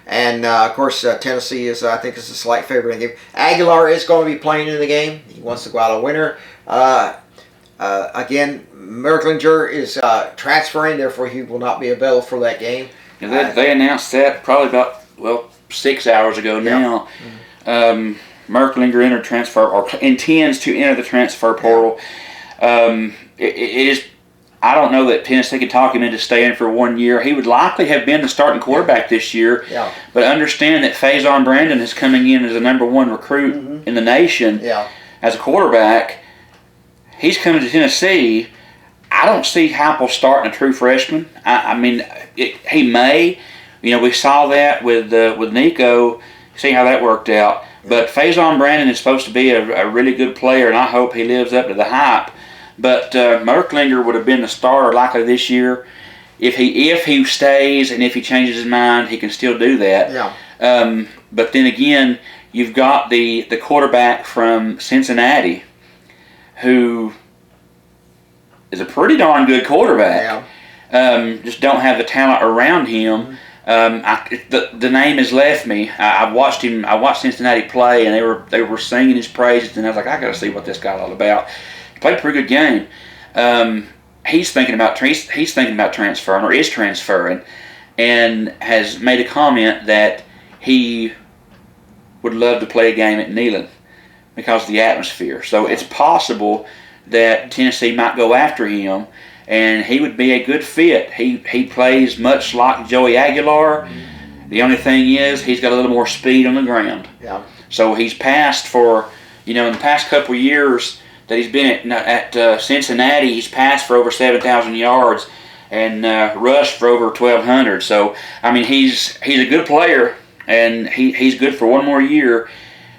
And, of course, Tennessee is a slight favorite in the game. Aguilar is going to be playing in the game. He wants to go out a winner. Again, Merklinger is transferring, therefore he will not be available for that game. And they announced that probably about 6 hours ago now. Merklinger entered transfer or intends to enter the transfer portal. It is. I don't know that Tennessee could talk him into staying for 1 year. He would likely have been the starting quarterback this year. Yeah. But understand that Faison Brandon is coming in as the #1 recruit in the nation as a quarterback. He's coming to Tennessee. I don't see Heupel starting a true freshman. I mean, he may. We saw that with Nico. See how that worked out. But Faison Brandon is supposed to be a really good player, and I hope he lives up to the hype. But Merklinger would have been the starter likely this year. If he stays and if he changes his mind, he can still do that. Yeah. But then again, you've got the quarterback from Cincinnati, who is a pretty darn good quarterback. Yeah. Just don't have the talent around him. The name has left me. I watched Cincinnati play, and they were singing his praises, and I was like, I got to see what this guy's all about. He played a pretty good game. He's thinking about transferring, or is transferring, and has made a comment that he would love to play a game at Neyland because of the atmosphere. So it's possible that Tennessee might go after him, and he would be a good fit. He plays much like Joey Aguilar. The only thing is he's got a little more speed on the ground. Yeah. So he's passed for, in the past couple of years that he's been at Cincinnati, he's passed for over 7,000 yards and rushed for over 1,200. So, I mean, he's a good player, and he's good for one more year.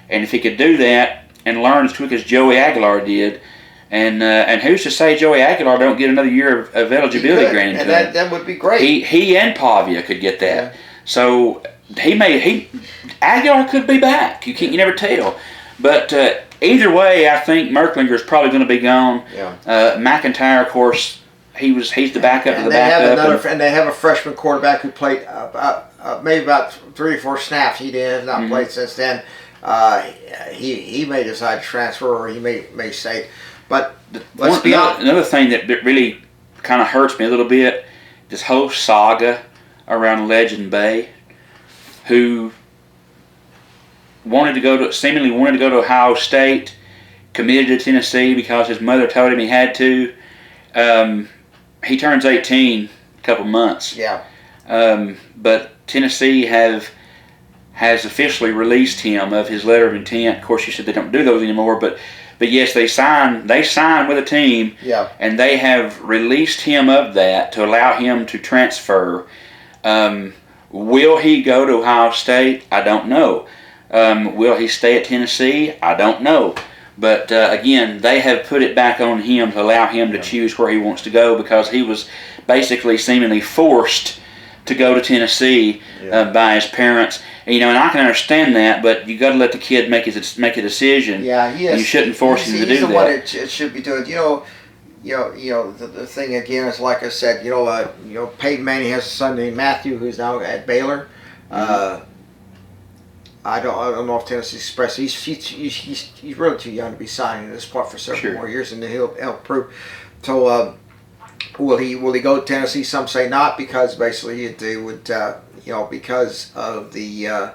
And if he could do that and learn as quick as Joey Aguilar did, and who's to say Joey Aguilar don't get another year of eligibility granted to him? That would be great. He and Pavia could get that. Yeah. So Aguilar could be back. You never tell. But either way, I think Merklinger is probably going to be gone. Yeah. McIntyre, of course, he's the backup to the backup. And they have a freshman quarterback who played maybe about 3 or 4 snaps. He has not played since then. He may decide to transfer, or he may stay. But let's be honest. Another thing that really kind of hurts me a little bit, this whole saga around Legend Bay, who seemingly wanted to go to Ohio State, committed to Tennessee because his mother told him he had to. He turns 18 in a couple months. Yeah. But Tennessee has officially released him of his letter of intent. Of course, you said they don't do those anymore, but yes, they signed with a team, and they have released him of that to allow him to transfer. Will he go to Ohio State? I don't know. Will he stay at Tennessee? I don't know. But again, they have put it back on him to allow him to choose where he wants to go, because he was basically seemingly forced to go to Tennessee by his parents. And I can understand that, but you got to let the kid make a decision. Yeah, he is. You shouldn't force him to do that. He's the one it should be doing. The thing again is, like I said, Peyton Manning has a son named Matthew who's now at Baylor. I don't know if Tennessee Express. He's really too young to be signing this part for several more years, and he'll prove. So will he go to Tennessee? Some say not, because basically they would because of the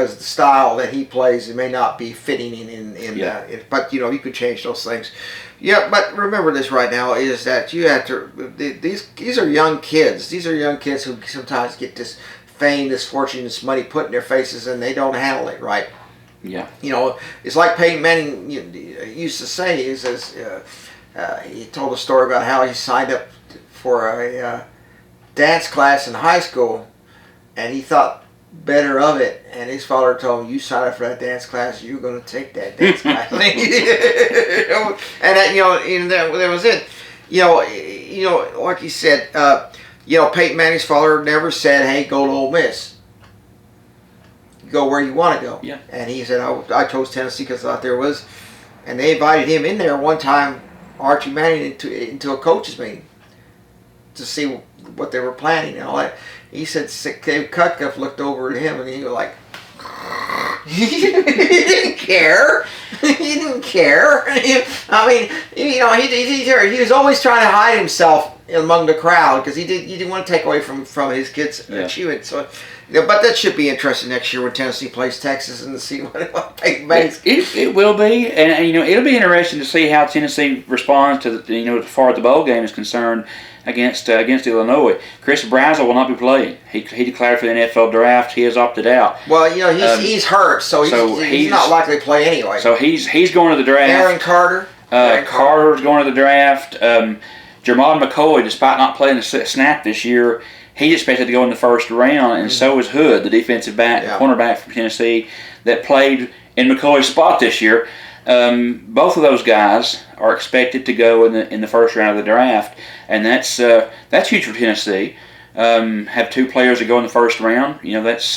style that he plays, it may not be fitting in. But he could change those things. Yeah, but remember this right now is that you have to. These are young kids. These are young kids who sometimes get this fame, this fortune, this money put in their faces, and they don't handle it right. Yeah. It's like Peyton Manning used to say. He says he told a story about how he signed up for a dance class in high school, and he thought better of it, and his father told him, "You sign up for that dance class, you're going to take that dance class." And that was it. Like you said, Peyton Manning's father never said, "Hey, go to Ole Miss. Go where you want to go." Yeah. And he said, "I chose Tennessee because I thought there was," and they invited him in there one time, Archie Manning, into a coach's meeting to see what they were planning and all that. He said Dave Cutcliffe looked over at him and he was like, he didn't care. He didn't care. I mean, he was always trying to hide himself among the crowd because he didn't want to take away from his kids' achievement. So, but that should be interesting next year when Tennessee plays Texas and to see what Peyton Manning's. It will be, and it'll be interesting to see how Tennessee responds to as far as the bowl game is concerned against Illinois. Chris Brazzell will not be playing. He declared for the NFL draft. He has opted out. Well, he's hurt, so he's not likely to play anyway. So he's going to the draft. Aaron Carter. Carter's going to the draft. Jermod McCoy, despite not playing a snap this year, he's expected to go in the first round, and so is Hood, the defensive back, cornerback from Tennessee, that played in McCoy's spot this year. Both of those guys are expected to go in the first round of the draft, and that's huge for Tennessee. Have two players that go in the first round. That's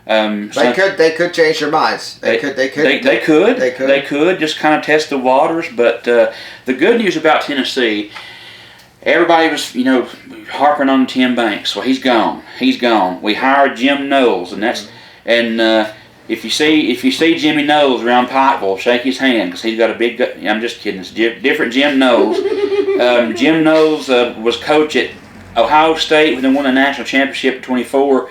they could change their minds. They could just kind of test the waters. But the good news about Tennessee, everybody was harping on Tim Banks. Well, he's gone. We hired Jim Knowles, and if you see Jimmy Knowles around Pikeville, shake his hand because he's got a big. I'm just kidding. It's different Jim Knowles. Jim Knowles was coach at Ohio State when they won the national championship in '24.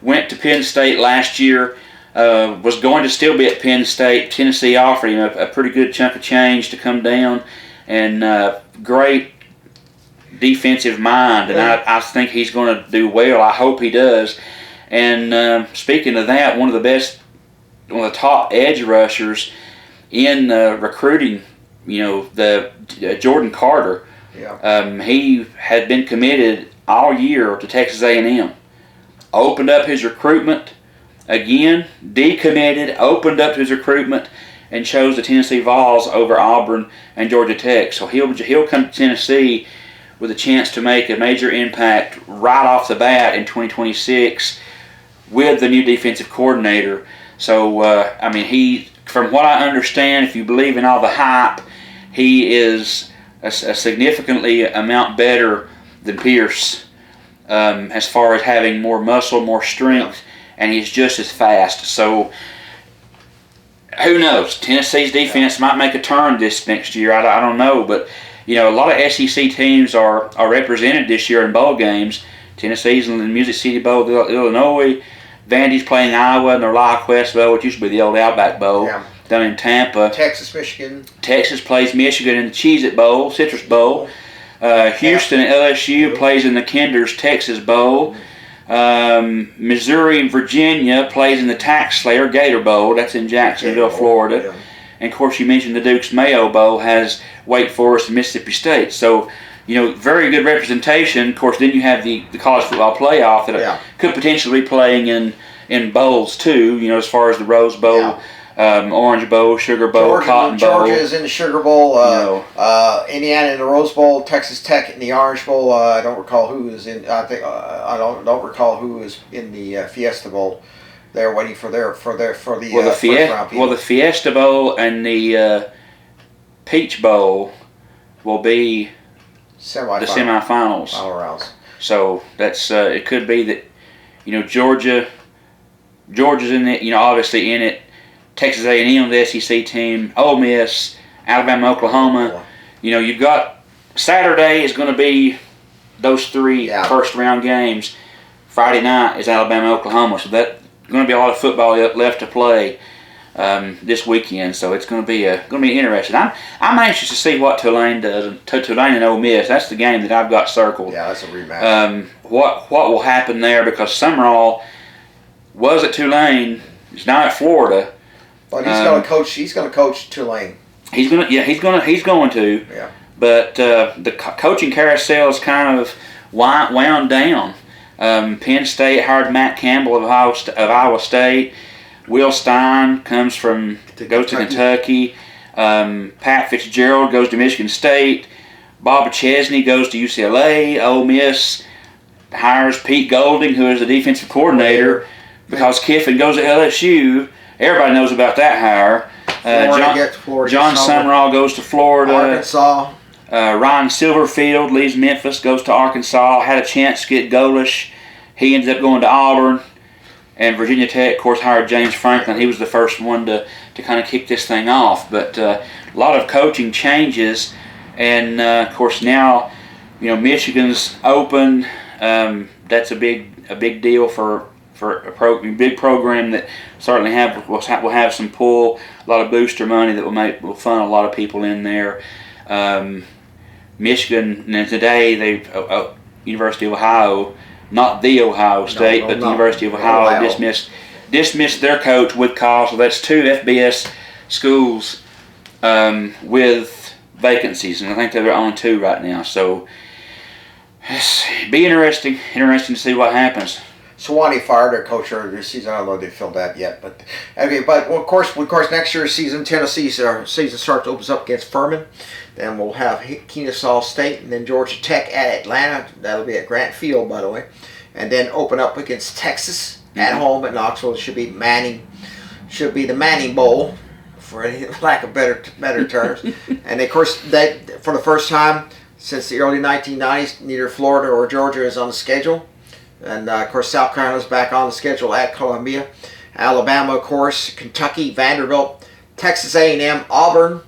Went to Penn State last year. Was going to still be at Penn State. Tennessee offered him a pretty good chunk of change to come down, and great defensive mind. And I think he's going to do well. I hope he does. And speaking of that, one of the top edge rushers in recruiting, the Jordan Carter. Yeah. He had been committed all year to Texas A&M. Opened up his recruitment again, decommitted, opened up his recruitment, and chose the Tennessee Vols over Auburn and Georgia Tech. So he'll come to Tennessee with a chance to make a major impact right off the bat in 2026 with the new defensive coordinator. So, he, from what I understand, if you believe in all the hype, he is a significantly amount better than Pierce as far as having more muscle, more strength, and he's just as fast. So, who knows? Tennessee's defense might make a turn this next year. I don't know, but a lot of SEC teams are represented this year in bowl games. Tennessee's in the Music City Bowl with Illinois. Vandy's playing Iowa in the ReliaQuest Bowl, which used to be the old Outback Bowl, down in Tampa. Texas, Michigan. Texas plays Michigan in the Cheez-It Bowl, Citrus Bowl. Houston and LSU plays in the Kinder's Texas Bowl. Missouri and Virginia plays in the Tax Slayer Gator Bowl. That's in Jacksonville, Florida. Yeah. And, of course, you mentioned the Duke's Mayo Bowl has Wake Forest and Mississippi State. So, very good representation. Of course, then you have the college football playoff that could potentially be playing in bowls, too, as far as the Rose Bowl, Orange Bowl, Sugar Bowl, Cotton Bowl. Georgia is in the Sugar Bowl, Indiana in the Rose Bowl, Texas Tech in the Orange Bowl. I don't recall who is in. I think I don't recall who is in the Fiesta Bowl. They're waiting for the first round people. Well, the Fiesta Bowl and the Peach Bowl will be the semifinals. All rounds. So that's it. Could be that Georgia Georgia's in it, obviously in it. Texas A&M, the SEC team, Ole Miss, Alabama, Oklahoma. You've got Saturday is going to be those three first round games. Friday night is Alabama, Oklahoma, so that's going to be a lot of football left to play this weekend. So it's going to be interesting. I'm anxious to see what Tulane does. Tulane and Ole Miss. That's the game that I've got circled. Yeah, that's a rematch. What will happen there? Because Summerall was at Tulane. He's now at Florida. But he's going to coach. He's going to coach Tulane. He's going to. Yeah. But the coaching carousel is kind of wound down. Penn State hired Matt Campbell of Iowa State. Will Stein goes to Kentucky. Pat Fitzgerald goes to Michigan State. Bob Chesney goes to UCLA. Ole Miss hires Pete Golding, who is the defensive coordinator, because Kiffin goes to LSU. Everybody knows about that hire. John Summerall goes to Florida. Arkansas. Ryan Silverfield leaves Memphis, goes to Arkansas. Had a chance to get Golish. He ended up going to Auburn. And Virginia Tech, of course, hired James Franklin. He was the first one to kind of kick this thing off. But a lot of coaching changes. And, of course, now, Michigan's open. That's a big deal for a big program that certainly will have some pull, a lot of booster money that will fund a lot of people in there. Michigan, and today University of Ohio, not the Ohio State, but the University of Ohio dismissed their coach with cause. So that's two FBS schools with vacancies, and I think they're on two right now. So it's be interesting to see what happens. Sewanee fired their coach earlier this season. I don't know if they filled that yet, but okay. But of course, next year's season, Tennessee's season opens up against Furman. Then we'll have Kennesaw State, and then Georgia Tech at Atlanta. That'll be at Grant Field, by the way. And then open up against Texas at home at Knoxville. It should be the Manning Bowl, for any lack of better terms. And of course, that for the first time since the early 1990s, neither Florida or Georgia is on the schedule. And, of course, South Carolina's back on the schedule at Columbia. Alabama, of course, Kentucky, Vanderbilt, Texas A&M, Auburn,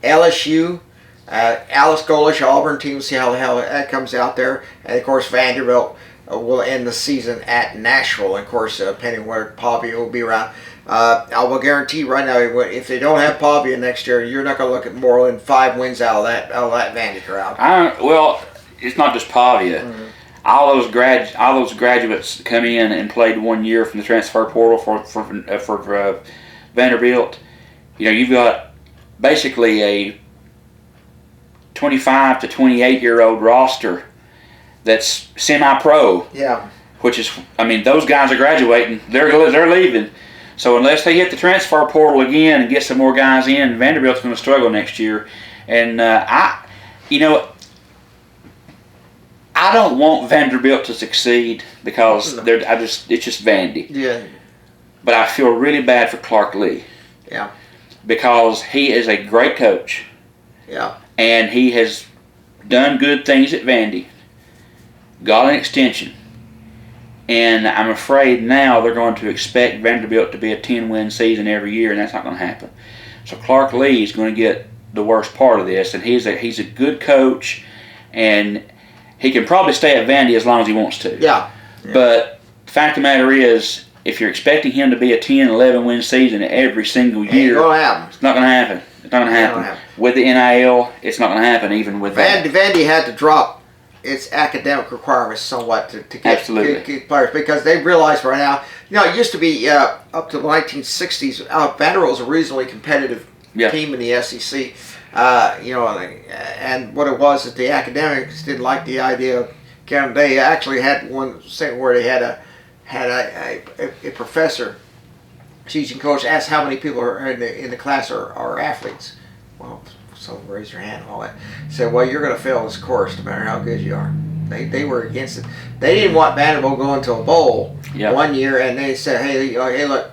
LSU, Alice Golish, Auburn team, see how the hell that comes out there. And, of course, Vanderbilt will end the season at Nashville. And, of course, depending where Pavia will be around. I will guarantee right now, if they don't have Pavia next year, you're not going to look at more than 5 wins out of that Vandy crowd. Well, it's not just Pavia. Mm-hmm. All those graduates come in and played 1 year from the transfer portal for Vanderbilt. You've got basically a 25 to 28-year-old roster that's semi-pro. Yeah. Which is, those guys are graduating. They're leaving. So unless they hit the transfer portal again and get some more guys in, Vanderbilt's going to struggle next year. And I don't want Vanderbilt to succeed because it's just Vandy. Yeah. But I feel really bad for Clark Lee. Yeah. Because he is a great coach. Yeah. And he has done good things at Vandy. Got an extension. And I'm afraid now they're going to expect Vanderbilt to be a 10-win season every year, and that's not going to happen. So Clark Lee is going to get the worst part of this, and he's a good coach, and he can probably stay at Vandy as long as he wants to. Yeah. But the fact of the matter is, if you're expecting him to be a 10, 11-win season every single year, it's not going to happen. It's not going to happen. With the NIL, it's not going to happen even with Vandy had to drop its academic requirements somewhat to get players, because they realize right now, it used to be up to the 1960s, Vanderbilt was a reasonably competitive team in the SEC. And what it was that the academics didn't like the idea of counting. They actually had one thing where they had a professor, teaching coach, asked how many people are in the class are athletes. Well, someone raised their hand and all that. Said, well, you're going to fail this course no matter how good you are. They were against it. They didn't want Vanderbilt going to a bowl 1 year, and they said, hey, look,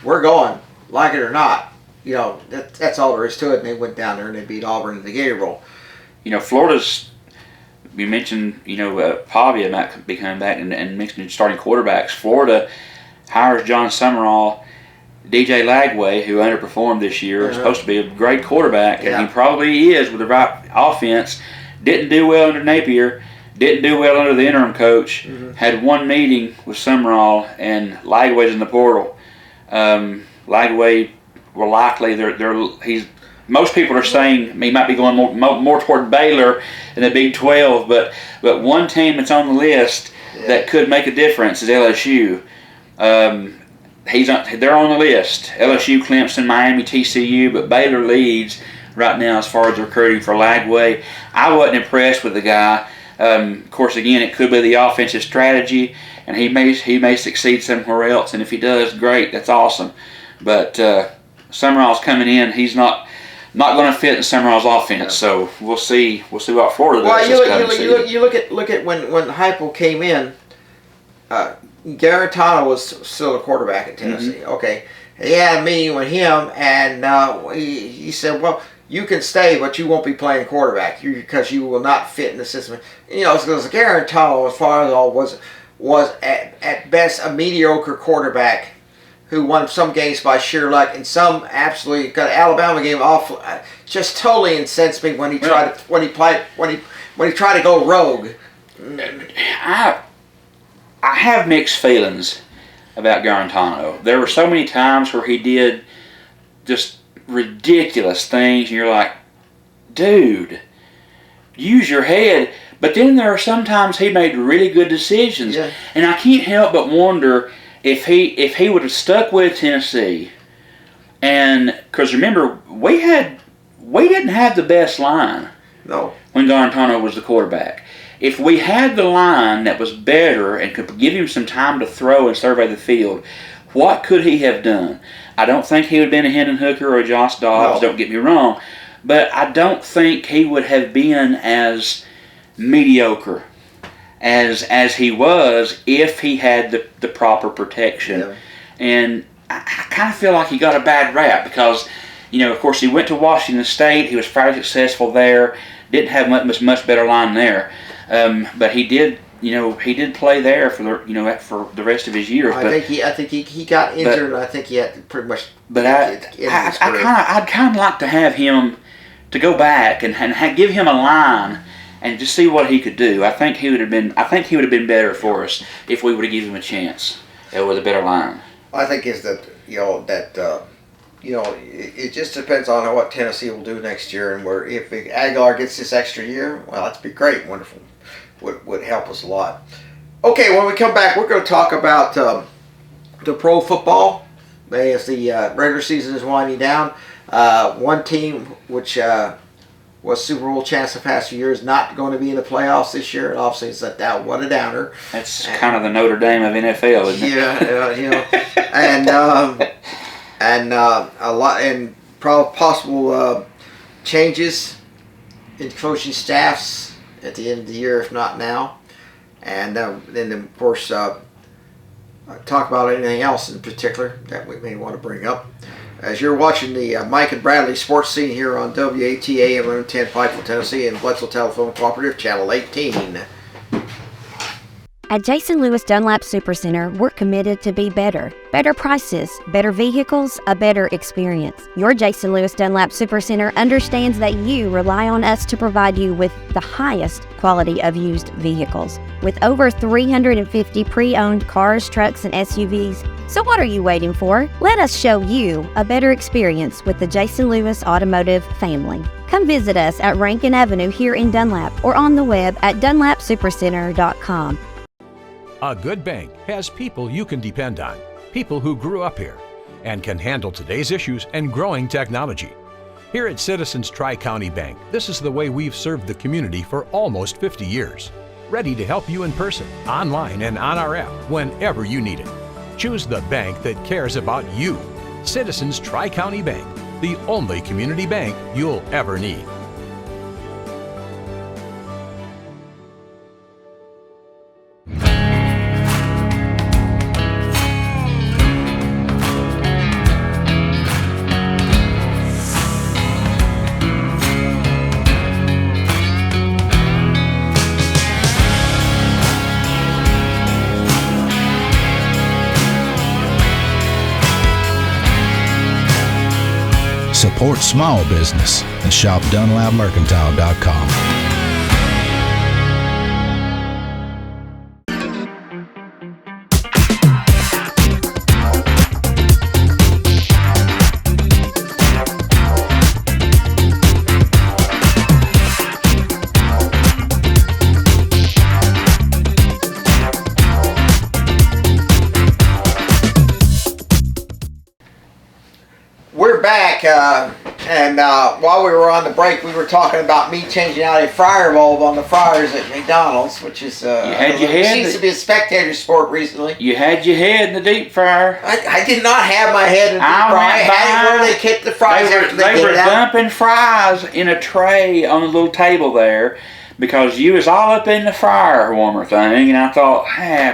we're going, like it or not. That's all there is to it. And they went down there and they beat Auburn in the Gator Bowl. Florida's, we mentioned, Pavia might be coming back and mentioned starting quarterbacks. Florida, hires John Summerall. DJ Lagway, who underperformed this year, is supposed to be a great quarterback, and he probably is with the right offense. Didn't do well under Napier, didn't do well under the interim coach. Had one meeting with Summerall, and Lagway's in the portal. Lagway will likely, most people are saying he might be going more toward Baylor in the Big 12, but one team that's on the list that could make a difference is LSU. They're on the list. LSU, Clemson, Miami, TCU, but Baylor leads right now as far as recruiting for Lagway. I wasn't impressed with the guy. Of course, again, it could be the offensive strategy, and he may succeed somewhere else. And if he does, great, that's awesome. But Summerall's coming in. He's not going to fit in Summerall's offense. So we'll see what Florida does. Well, you look at when Heupel came in. Garantano was still a quarterback at Tennessee. Okay, he had a meeting with him, and he said, "Well, you can stay, but you won't be playing quarterback because you will not fit in the system." Because Garantano, as far as all was at best a mediocre quarterback who won some games by sheer luck, and some absolutely got Alabama game off. Just totally incensed me when he tried to go rogue. I have mixed feelings about Garantano. There were so many times where he did just ridiculous things, and you're like, dude, use your head. But then there are sometimes he made really good decisions, and I can't help but wonder if he would have stuck with Tennessee. And because remember, we didn't have the best line when Garantano was the quarterback. If we had the line that was better and could give him some time to throw and survey the field, what could he have done? I don't think he would have been a Hendon Hooker or a Josh Dobbs, don't get me wrong, but I don't think he would have been as mediocre as he was if he had the proper protection. And I kind of feel like he got a bad rap because, of course, he went to Washington State. He was fairly successful there. Didn't have much better line there. But he did play there for the rest of his years. I think he got injured, and I think he had to pretty much. But I'd kind of like to have him to go back and give him a line and just see what he could do. I think he would have been better for us if we would have given him a chance with a better line. I think is that it just depends on what Tennessee will do next year, and if Aguilar gets this extra year, well, that'd be great, wonderful. Would help us a lot. Okay, when we come back, we're going to talk about the pro football as the regular season is winding down. One team which was Super Bowl champs the past few years not going to be in the playoffs this year. And obviously, it's what a downer. That's kind of the Notre Dame of NFL, isn't it? And a lot and possible changes in coaching staffs at the end of the year, if not now. And then, of course, talk about anything else in particular that we may want to bring up. As you're watching the Mike and Bradley Sports Scene here on WATA 1110 Pikeville, Tennessee, and Bledsoe Telephone Cooperative, Channel 18. At Jason Lewis Dunlap Supercenter, we're committed to be better. Better prices, better vehicles, a better experience. Your Jason Lewis Dunlap Supercenter understands that you rely on us to provide you with the highest quality of used vehicles. With over 350 pre-owned cars, trucks, and SUVs. So what are you waiting for? Let us show you a better experience with the Jason Lewis Automotive family. Come visit us at Rankin Avenue here in Dunlap or on the web at dunlapsupercenter.com. A good bank has people you can depend on, people who grew up here and can handle today's issues and growing technology. Here at Citizens Tri-County Bank, this is the way we've served the community for almost 50 years. Ready to help you in person, online, and on our app whenever you need it. Choose the bank that cares about you. Citizens Tri-County Bank, the only community bank you'll ever need. Support small business and shop DunlapMercantile.com. We're back, and while we were on the break, we were talking about me changing out a fryer bulb on the fryers at McDonald's, which is seems to be a spectator sport recently. You had your head in the deep fryer. I did not have my head in the deep fryer. I had it where they kept the fries after They were get it out. dumping fries in a tray on the little table there because you was all up in the fryer warmer thing, and I thought,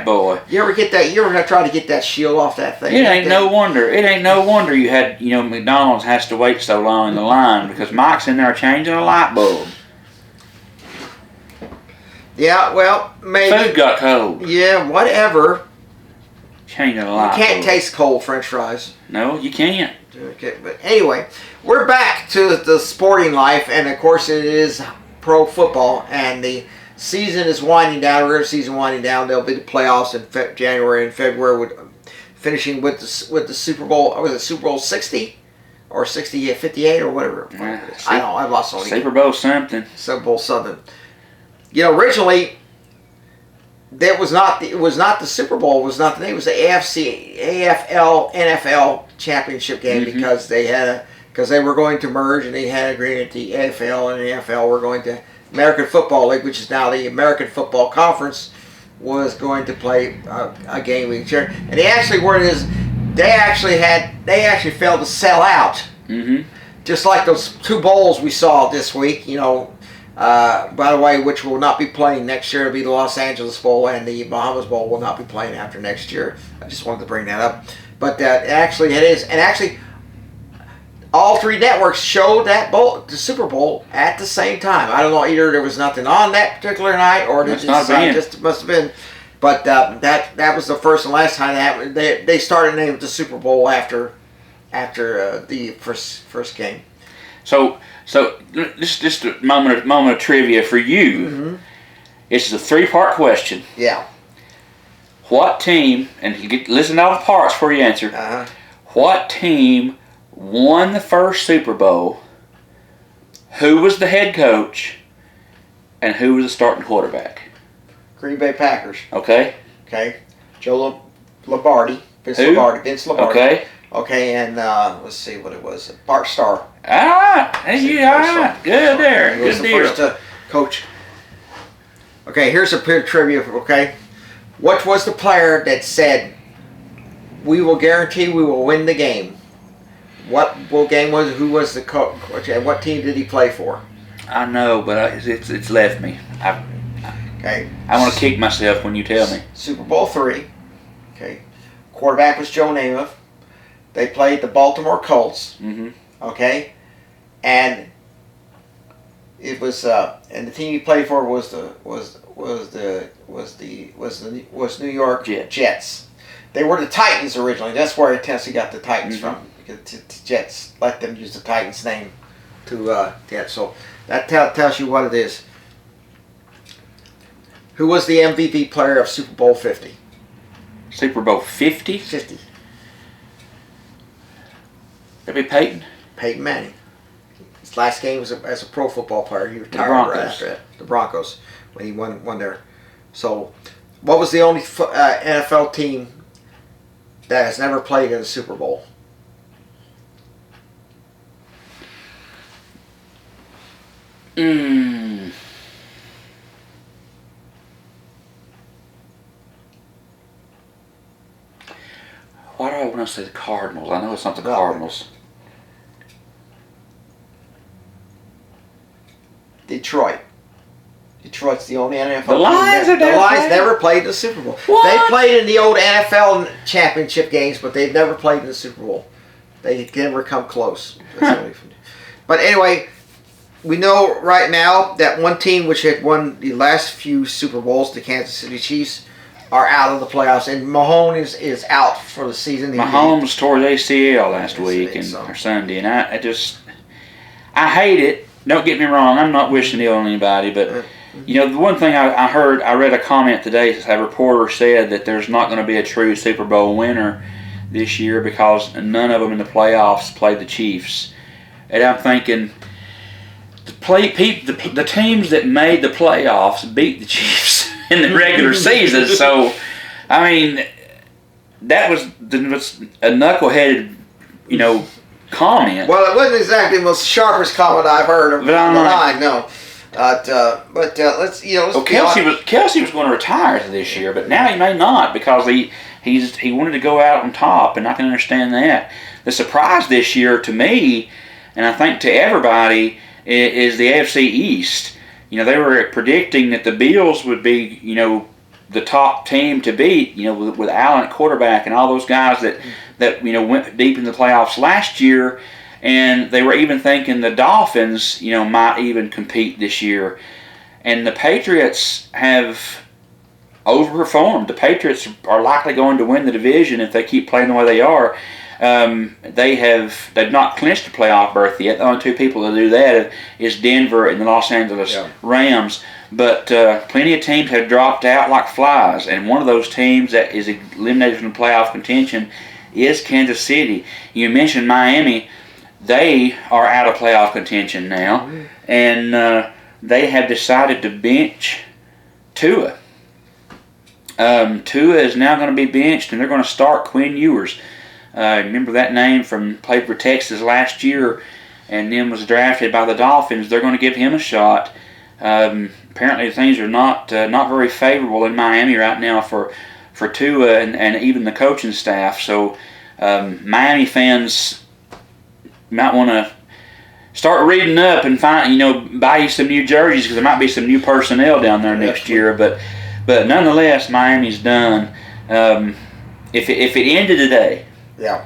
boy. You ever get that? You ever try to get that shield off that thing? It ain't no wonder you had, McDonald's has to wait so long in the line because Mike's in there changing a light bulb. Yeah, well, maybe. Food got cold. Yeah, whatever. Changing a light bulb. You can't taste cold French fries. No, you can't. Okay, but anyway, we're back to the sporting life, and of course it is pro football, and the season is winding down. Regular season winding down. There'll be the playoffs in January and February, with finishing with the Super Bowl. Was it Super Bowl 60 or 58 or whatever? I don't know. I lost all the Super Bowl something. Super Bowl something. Originally, it was not the Super Bowl. Was not the name. It was the AFL NFL championship game because they were going to merge, and they had agreement the AFL and the NFL were going to American Football League, which is now the American Football Conference, was going to play a game with each other. And they actually they actually failed to sell out. Mm-hmm. Just like those two bowls we saw this week, by the way, which will not be playing next year. It'll be the Los Angeles Bowl, and the Bahamas Bowl will not be playing after next year. I just wanted to bring that up. But actually it is. And actually, all three networks showed that bowl, the Super Bowl, at the same time. I don't know, either there was nothing on that particular night, or it just must have been. But that was the first and last time that happened. They started naming the Super Bowl after the first game. So just a moment of trivia for you. Mm-hmm. It's a 3-part question. Yeah. What team? And listen to all the parts before you answer. Uh-huh. What team won the first Super Bowl? Who was the head coach? And who was the starting quarterback? Green Bay Packers. Okay. Joe Lombardi. Vince Who? Lombardi. Okay. Okay, and let's see what it was. Bart Starr. Good there. He was Good the deal. first coach. Okay, here's a bit of trivia. Okay, what was the player that said, "We will guarantee we will win the game"? What game was it? Who was the coach? And what team did he play for? I know, but it's left me. Okay. I want to kick myself when you tell me. Super Bowl III. Okay. Quarterback was Joe Namath. They played the Baltimore Colts. Mm-hmm. Okay. And it was and the team he played for was New York Jets. They were the Titans originally. That's where Tennessee got the Titans from. Because the Jets let them use the Titans name to so that tells you what it is. Who was the MVP player of Super Bowl 50? Super Bowl 50? 50. That'd be Peyton. Peyton Manning. His last game was as a pro football player. He retired right after that. The Broncos, when he won there. So, what was the only NFL team that has never played in the Super Bowl? Why do I want to say the Cardinals? I know it's not the Cardinals. Detroit. Detroit's the only NFL The Lions team. The Lions played? never played in the Super Bowl. What? They played in the old NFL championship games, but they've never played in the Super Bowl. They never come close. But anyway, we know right now that one team which had won the last few Super Bowls, the Kansas City Chiefs, are out of the playoffs, and Mahomes is out for the season. Mahomes tore his ACL last week or Sunday, and I hate it. Don't get me wrong. I'm not wishing ill on anybody, but the one thing I read a comment today. A reporter said that there's not going to be a true Super Bowl winner this year because none of them in the playoffs played the Chiefs, and I'm thinking the teams that made the playoffs beat the Chiefs in the regular season. So, I mean, that was a knuckleheaded, comment. Well, it wasn't exactly the most sharpest comment I've heard of on the line, no. But let's Kelsey was going to retire this year, but now he may not because he wanted to go out on top, and I can understand that. The surprise this year to me, and I think to everybody, is the AFC East. They were predicting that the Bills would be, the top team to beat, with Allen at quarterback and all those guys that went deep in the playoffs last year. And they were even thinking the Dolphins, might even compete this year. And the Patriots have overperformed. The Patriots are likely going to win the division if they keep playing the way they are. They've not clinched a playoff berth yet. The only two people that do that is Denver and the Los Angeles Rams. But plenty of teams have dropped out like flies. And one of those teams that is eliminated from the playoff contention is Kansas City. You mentioned Miami. They are out of playoff contention now, and they have decided to bench Tua. Tua is now going to be benched, and they're going to start Quinn Ewers. Remember that name played for Texas last year, and then was drafted by the Dolphins. They're going to give him a shot. Apparently, things are not very favorable in Miami right now for Tua and even the coaching staff. So, Miami fans might want to start reading up and buy you some new jerseys because there might be some new personnel down there next year. But nonetheless, Miami's done. If it ended today, the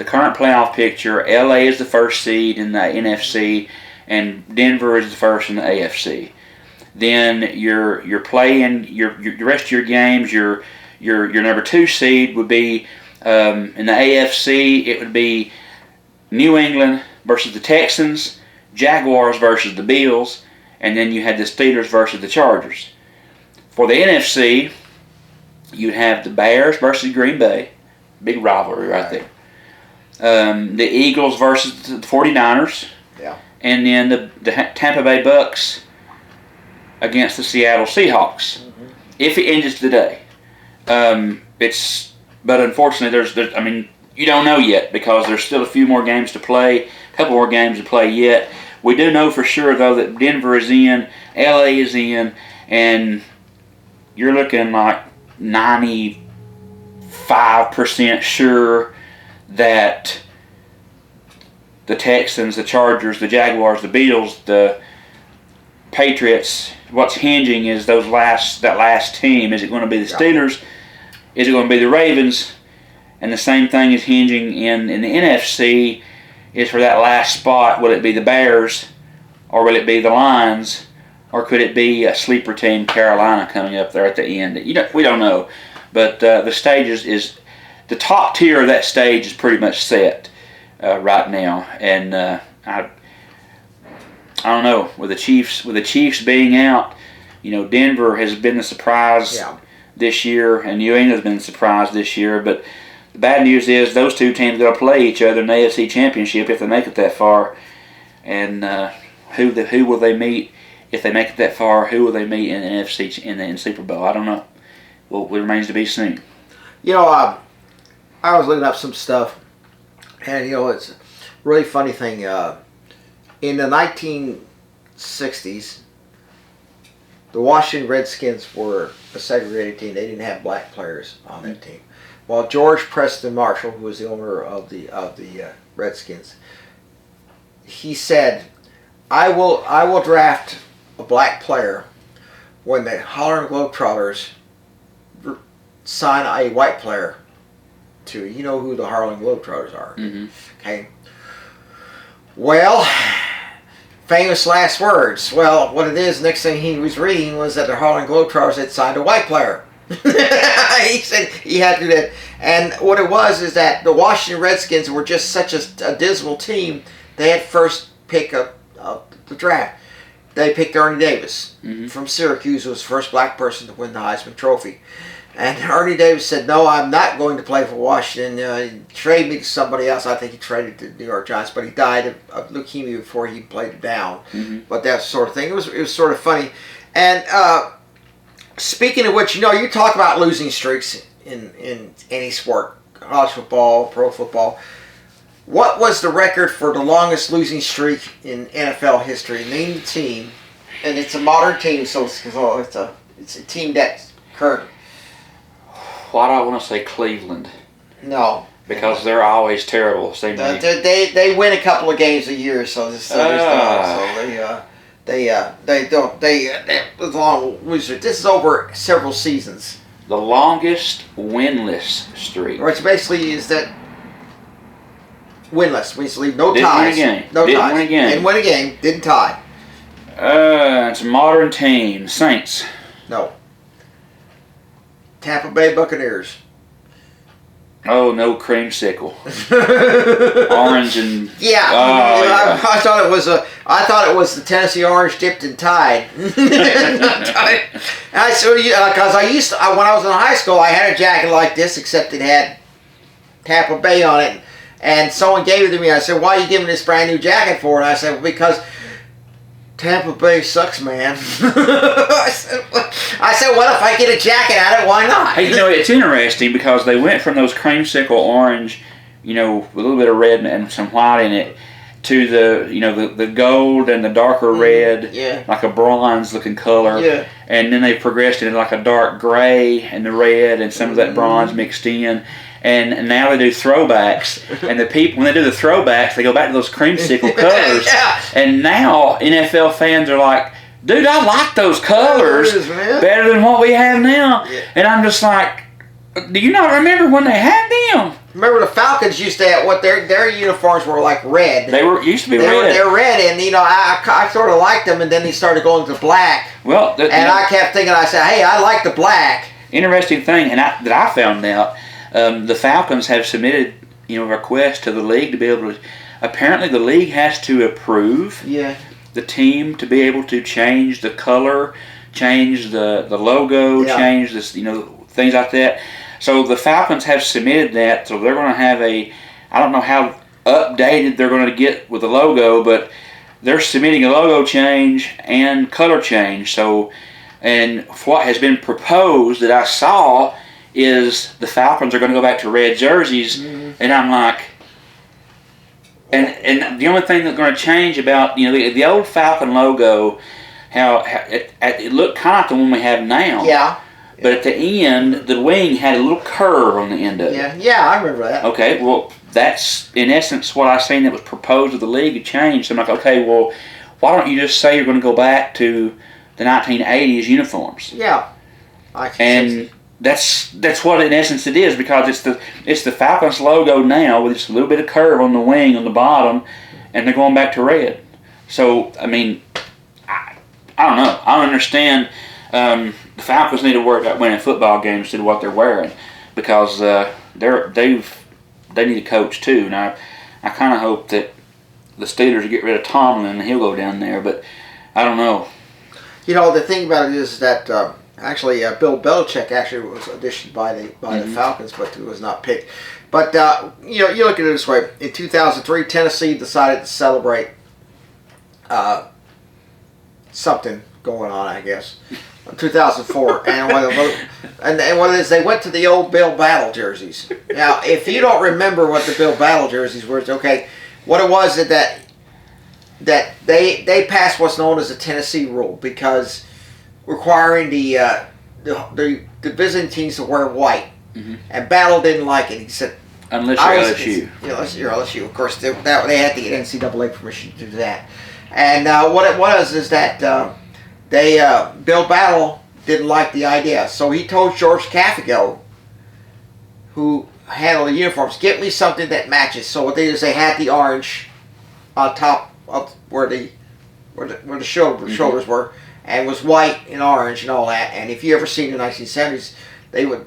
current playoff picture, LA is the first seed in the NFC, and Denver is the first in the AFC. Then you're playing your rest of your games. Your number 2 seed would be. In the AFC, it would be New England versus the Texans, Jaguars versus the Bills, and then you had the Steelers versus the Chargers. For the NFC, you'd have the Bears versus Green Bay, big rivalry right there. The Eagles versus the 49ers, and then the Tampa Bay Bucks against the Seattle Seahawks. If it ends today, But unfortunately, you don't know yet because there's still a few more games to play, a couple more games to play yet. We do know for sure, though, that Denver is in, LA is in, and you're looking like 95% sure that the Texans, the Chargers, the Jaguars, the Bills, the Patriots, what's hinging is that last team. Is it going to be the Steelers? Is it going to be the Ravens? And the same thing is hinging in the NFC is for that last spot. Will it be the Bears, or will it be the Lions, or could it be a sleeper team, Carolina, coming up there at the end? We don't know. But the stage is the top tier of that stage is pretty much set right now. And I don't know, with the Chiefs being out, Denver has been the surprise this year, and New England's been the surprise this year. But the bad news is those two teams are going to play each other in the AFC Championship if they make it that far. And who will they meet if they make it that far? Who will they meet in the NFC in Super Bowl? I don't know. Well, it remains to be seen. I was looking up some stuff, and it's a really funny thing. In the 1960s, the Washington Redskins were a segregated team. They didn't have black players on that team. While George Preston Marshall, who was the owner of the Redskins, he said, "I will draft a black player when the Harlem Globetrotters sign a white player to." You know who the Harlem Globetrotters are, Mm-hmm. okay? Well, famous last words. Well, what it is, next thing he was reading was that the Harlem Globetrotters had signed a white player. He said he had to do that. And what it was is that the Washington Redskins were just such a dismal team. They had first pick of the draft. They picked Ernie Davis from Syracuse, who was the first black person to win the Heisman Trophy. And Ernie Davis said, no, I'm not going to play for Washington. Trade me to somebody else. I think he traded to the New York Giants, but he died of leukemia before he played it down. But that sort of thing. It was sort of funny. And speaking of which, you talk about losing streaks in any sport, college football, pro football. What was the record for the longest losing streak in NFL history? Name the team. And it's a modern team, so it's a team that's current. Why do I want to say Cleveland? No. Because they're always terrible. Same way. They win a couple of games a year, so this long loser. This is over several seasons. The longest winless streak. Which basically is that winless. Basically, no Didn't ties. win a game. No Didn't ties. win a game. Didn't win a game. Didn't tie. It's a modern team. Saints. No. Tampa Bay Buccaneers. Oh, no creamsicle. Orange and Yeah, yeah. I thought it was the Tennessee Orange dipped and tied. And I said, because when I was in high school, I had a jacket like this, except it had Tampa Bay on it. And someone gave it to me. I said, "Why are you giving this brand new jacket for?" And I said, "Well, because Tampa Bay sucks, man." I said, "Well, if I get a jacket out of it, why not?" Hey, it's interesting because they went from those creamsicle orange, with a little bit of red and some white in it, to the gold and the darker red, like a bronze looking color. Yeah. And then they progressed into like a dark gray and the red and some of that bronze mixed in. And now they do throwbacks, and the people, when they do the throwbacks, they go back to those creamsicle colors. Yeah. And now NFL fans are like, dude, I like those colors better than what we have now. Yeah. And I'm just like, do you not remember when they had them? Remember the Falcons used to have their uniforms were like red. They used to be They red. were red, and I sort of liked them, and then they started going to black. Well, I kept thinking, I said, hey, I like the black. Interesting thing, that I found out, the Falcons have submitted, a request to the league to be able to. Apparently, the league has to approve the team to be able to change the color, change the logo, change this, things like that. So the Falcons have submitted that. So they're going to have I don't know how updated they're going to get with the logo, but they're submitting a logo change and color change. So, and what has been proposed that I saw is the Falcons are going to go back to red jerseys, and I'm like, and the only thing that's going to change about the old Falcon logo, how it looked kind of like the one we have now. Yeah. But at the end, the wing had a little curve on the end of it. Yeah, I remember that. Okay, well, that's in essence what I seen that was proposed to the league to change. So I'm like, okay, well, why don't you just say you're going to go back to the 1980s uniforms? Yeah. And that's what in essence it is, because it's the Falcons logo now with just a little bit of curve on the wing on the bottom, and they're going back to red. So I mean, I don't know. I don't understand. The Falcons need to worry about winning football games instead of what they're wearing, because they need a coach too. And I kind of hope that the Steelers get rid of Tomlin and he'll go down there, but I don't know. The thing about it is that actually Bill Belichick actually was auditioned by the Falcons, but was not picked. But you look at it this way: in 2003, Tennessee decided to celebrate something going on, I guess. 2004, and what it is, they went to the old Bill Battle jerseys. Now, if you don't remember what the Bill Battle jerseys were, it's okay. What it was that they passed what's known as the Tennessee rule, because requiring the Byzantines to wear white, and Battle didn't like it. He said, unless you're LSU. Unless you're LSU, of course. They had to get NCAA permission to do that. And what it was is that Bill Battle didn't like the idea, so he told George Caffigo, who handled the uniforms, get me something that matches. So what they did is they had the orange on top of where the where the shoulders were, and was white and orange and all that. And if you ever seen the 1970s, they would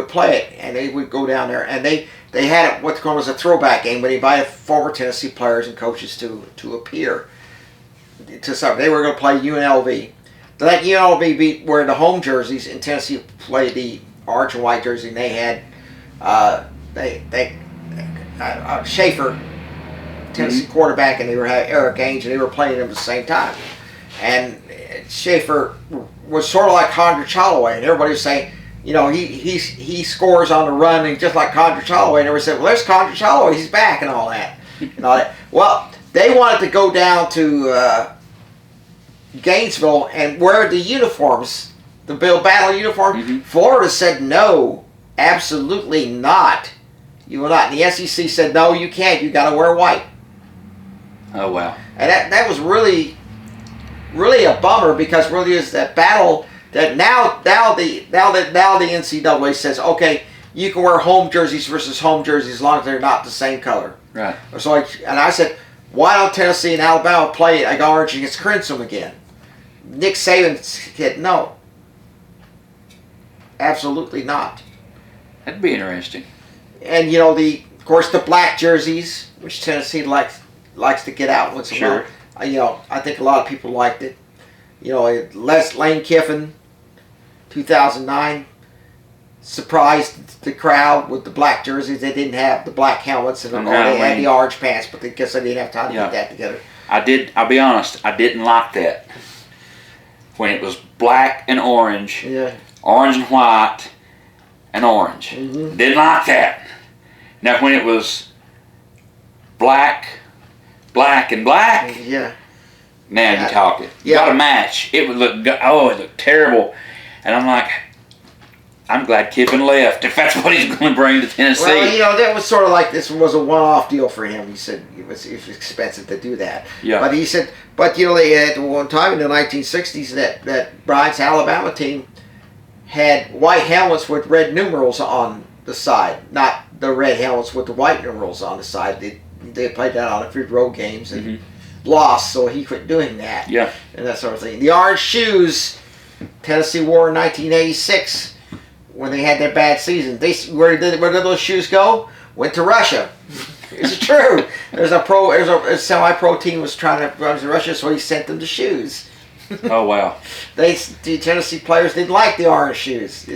play it, and they would go down there, and they had what's called as a throwback game, but they invited former Tennessee players and coaches to appear to something. They were going to play UNLV. That UNLV beat where the home jerseys in Tennessee played the orange and white jersey, and they had Schaefer, Tennessee quarterback, and they were had Eric Ainge, and they were playing them at the same time. And Schaefer was sort of like Condra Holloway, and everybody was saying, he scores on the run, and just like Condra Holloway, and everybody said, well, there's Condra Holloway, he's back, and all that. Well, they wanted to go down to Gainesville and wear the uniforms, the Bill Battle uniform. Florida said, no, absolutely not. You will not. And the SEC said, no, you can't. You got to wear white. Oh, wow. And that was really, really a bummer, because really is that battle that now the NCAA says, okay, you can wear home jerseys versus home jerseys as long as they're not the same color. Right. So and I said, why don't Tennessee and Alabama play like orange against crimson again? Nick Saban said, no, absolutely not. That'd be interesting. And of course the black jerseys, which Tennessee likes to get out once in a while. I think a lot of people liked it. Lane Kiffin, 2009, surprised the crowd with the black jerseys. They didn't have the black helmets, and they had the orange pants, but I guess they didn't have time to get that together. I'll be honest, I didn't like that. When it was black and orange, orange and white and orange. Didn't like that. Now when it was black and black, now you're talking. Got a match. It would look, it looked terrible. And I'm like, I'm glad Kiffin left, if that's what he's going to bring to Tennessee. Well, that was sort of like this was a one-off deal for him. He said it was expensive to do that. Yeah. But he said, they had one time in the 1960s that Bryant's Alabama team had white helmets with red numerals on the side, not the red helmets with the white numerals on the side. They played that on a few road games and lost, so he quit doing that. Yeah. And that sort of thing. The orange shoes Tennessee wore in 1986 when they had their bad season. Where did those shoes go? Went to Russia. It's true. There's a semi-pro team was trying to run to Russia, so he sent them the shoes. Oh, wow. The Tennessee players didn't like the orange shoes.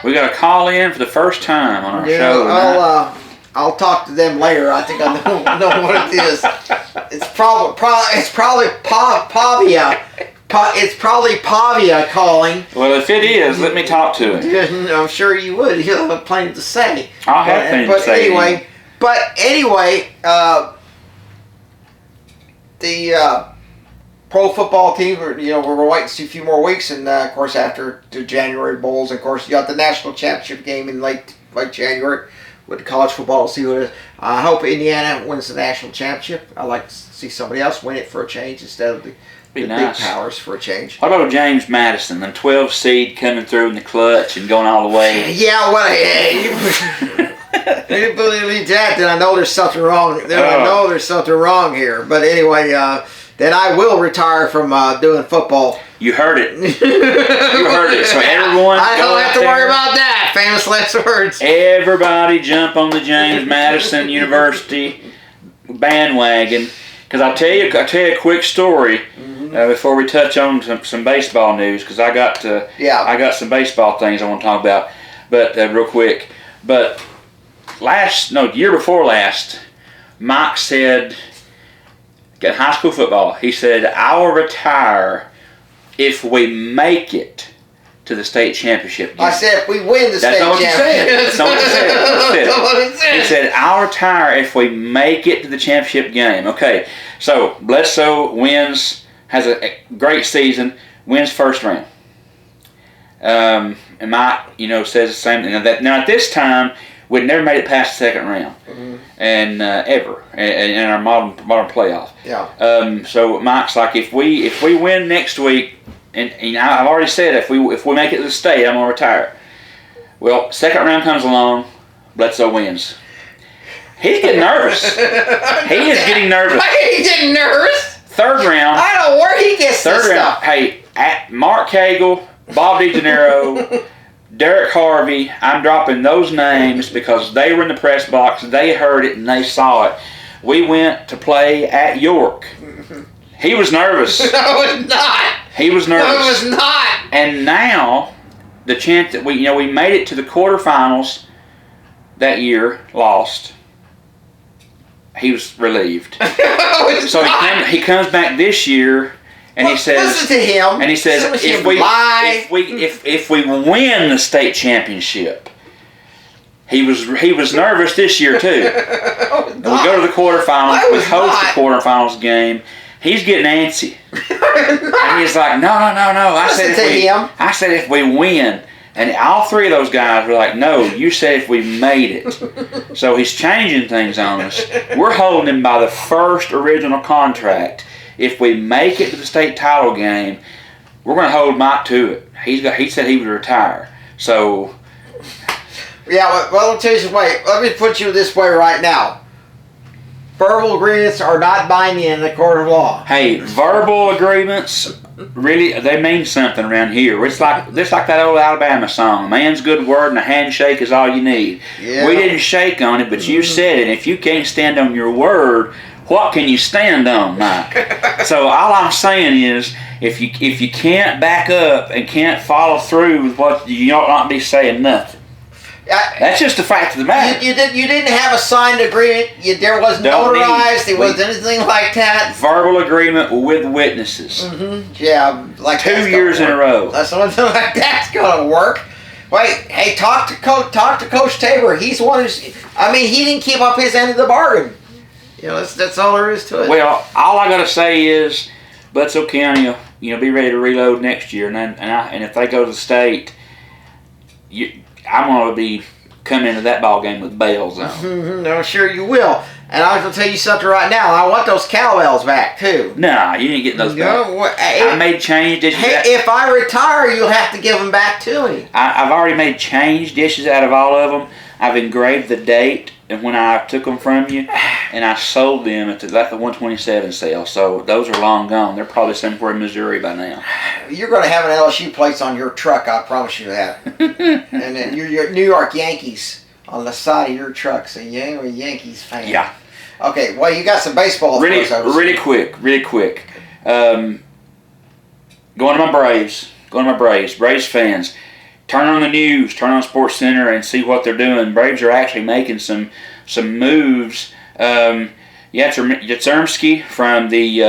We got a call in for the first time on our show tonight. I'll talk to them later. I think I know what it is. It's probably Pavia. It's probably Pavia calling. Well, if it is, let me talk to him. I'm sure you would. He'll have plenty to say. I'll have plenty to say. Anyway, the pro football team, we're waiting to see a few more weeks, and of course after the January bowls, of course you got the national championship game in late January with the college football. See what it is. I hope Indiana wins the national championship. I'd like to see somebody else win it for a change instead of the big powers for a change. What about James Madison, the 12 seed coming through in the clutch and going all the way? Yeah, well, if you believe that, then I know there's something wrong. I know there's something wrong here. But anyway, then I will retire from doing football. You heard it. You heard it. So everyone, I don't have to worry about that. Famous last words. Everybody jump on the James Madison University bandwagon. Because I'll tell you a quick story before we touch on some baseball news. Because I got some baseball things I want to talk about, but real quick. But year before last, Mike said, in high school football, he said, "I will retire if we make it to the state championship game." I said, if we win the state championship. That's not what he said. That's what he said. He said, "I'll retire if we make it to the championship game." Okay, so Bledsoe has a great season, wins first round. And Mike, says the same thing. Now at this time, we'd never made it past the second round, and ever in our modern playoff. Yeah. So Mike's like, if we win next week, and I've already said if we make it to the state, I'm gonna retire. Well, second round comes along, Bledsoe wins. He's getting nervous. He is getting nervous. He's getting nervous. Third round. I don't know where he gets this Third round. stuff. Hey, at Mark Cagle, Bob DeGennaro, Derek Harvey, I'm dropping those names because they were in the press box, they heard it, and they saw it. We went to play at York. He was nervous. No, it's not. He was nervous. No, it's not. And now, the chance that we made it to the quarterfinals that year, lost. He was relieved. No, it's So not. he comes back this year, and he says, listen to him. and he says, Listen to if him we lie. if we win the state championship, he was nervous this year too. No, it's We go to the quarterfinals. I We was host not. the quarterfinals game. He's getting antsy, and he's like, "No! Listen to him. I said if we win." And all three of those guys were like, "No, you said if we made it." So he's changing things on us. We're holding him by the first original contract. If we make it to the state title game, we're going to hold Mike to it. He said he would retire. So Yeah, well, let me tell you this way. Let me put you this way right now. Verbal agreements are not binding in the court of law. hey, verbal agreements really they mean something around here. It's like that old Alabama song. A man's good word and a handshake is all you need. Yeah. We didn't shake on it, but you said it. If you can't stand on your word, what can you stand on, Mike? So all I'm saying is, if you can't back up and can't follow through with what you ought not be saying nothing. That's just the fact of the matter. You didn't have a signed agreement. There wasn't Don't notarized. need- There wasn't anything like that. Verbal agreement with witnesses. Yeah, like 2 years in a row. That's something like that's gonna work. Wait, hey, talk to Coach Tabor. He's the one who's. I mean, he didn't keep up his end of the bargain. You know, that's all there is to it. Well, all I gotta say is, Bledsoe County, be ready to reload next year, and if they go to the state, I'm gonna be coming into that ball game with bells on. No, sure you will. And I'm gonna tell you something right now. I want those cowbells back too. Nah, you didn't get those back. No, I made change dishes. Hey, if I retire, you'll have to give them back to me. I've already made change dishes out of all of them. I've engraved the date and when I took them from you, and I sold them at the 127 sale. So those are long gone. They're probably somewhere in Missouri by now. You're going to have an LSU place on your truck, I promise you that. And then your New York Yankees on the side of your truck. So you're a Yankees fan. Yeah. Okay, well, you got some baseball. Really quick. Going to my Braves. Braves fans. Turn on the news, turn on Sports Center, and see what they're doing. Braves are actually making some moves. Yastrzemski from the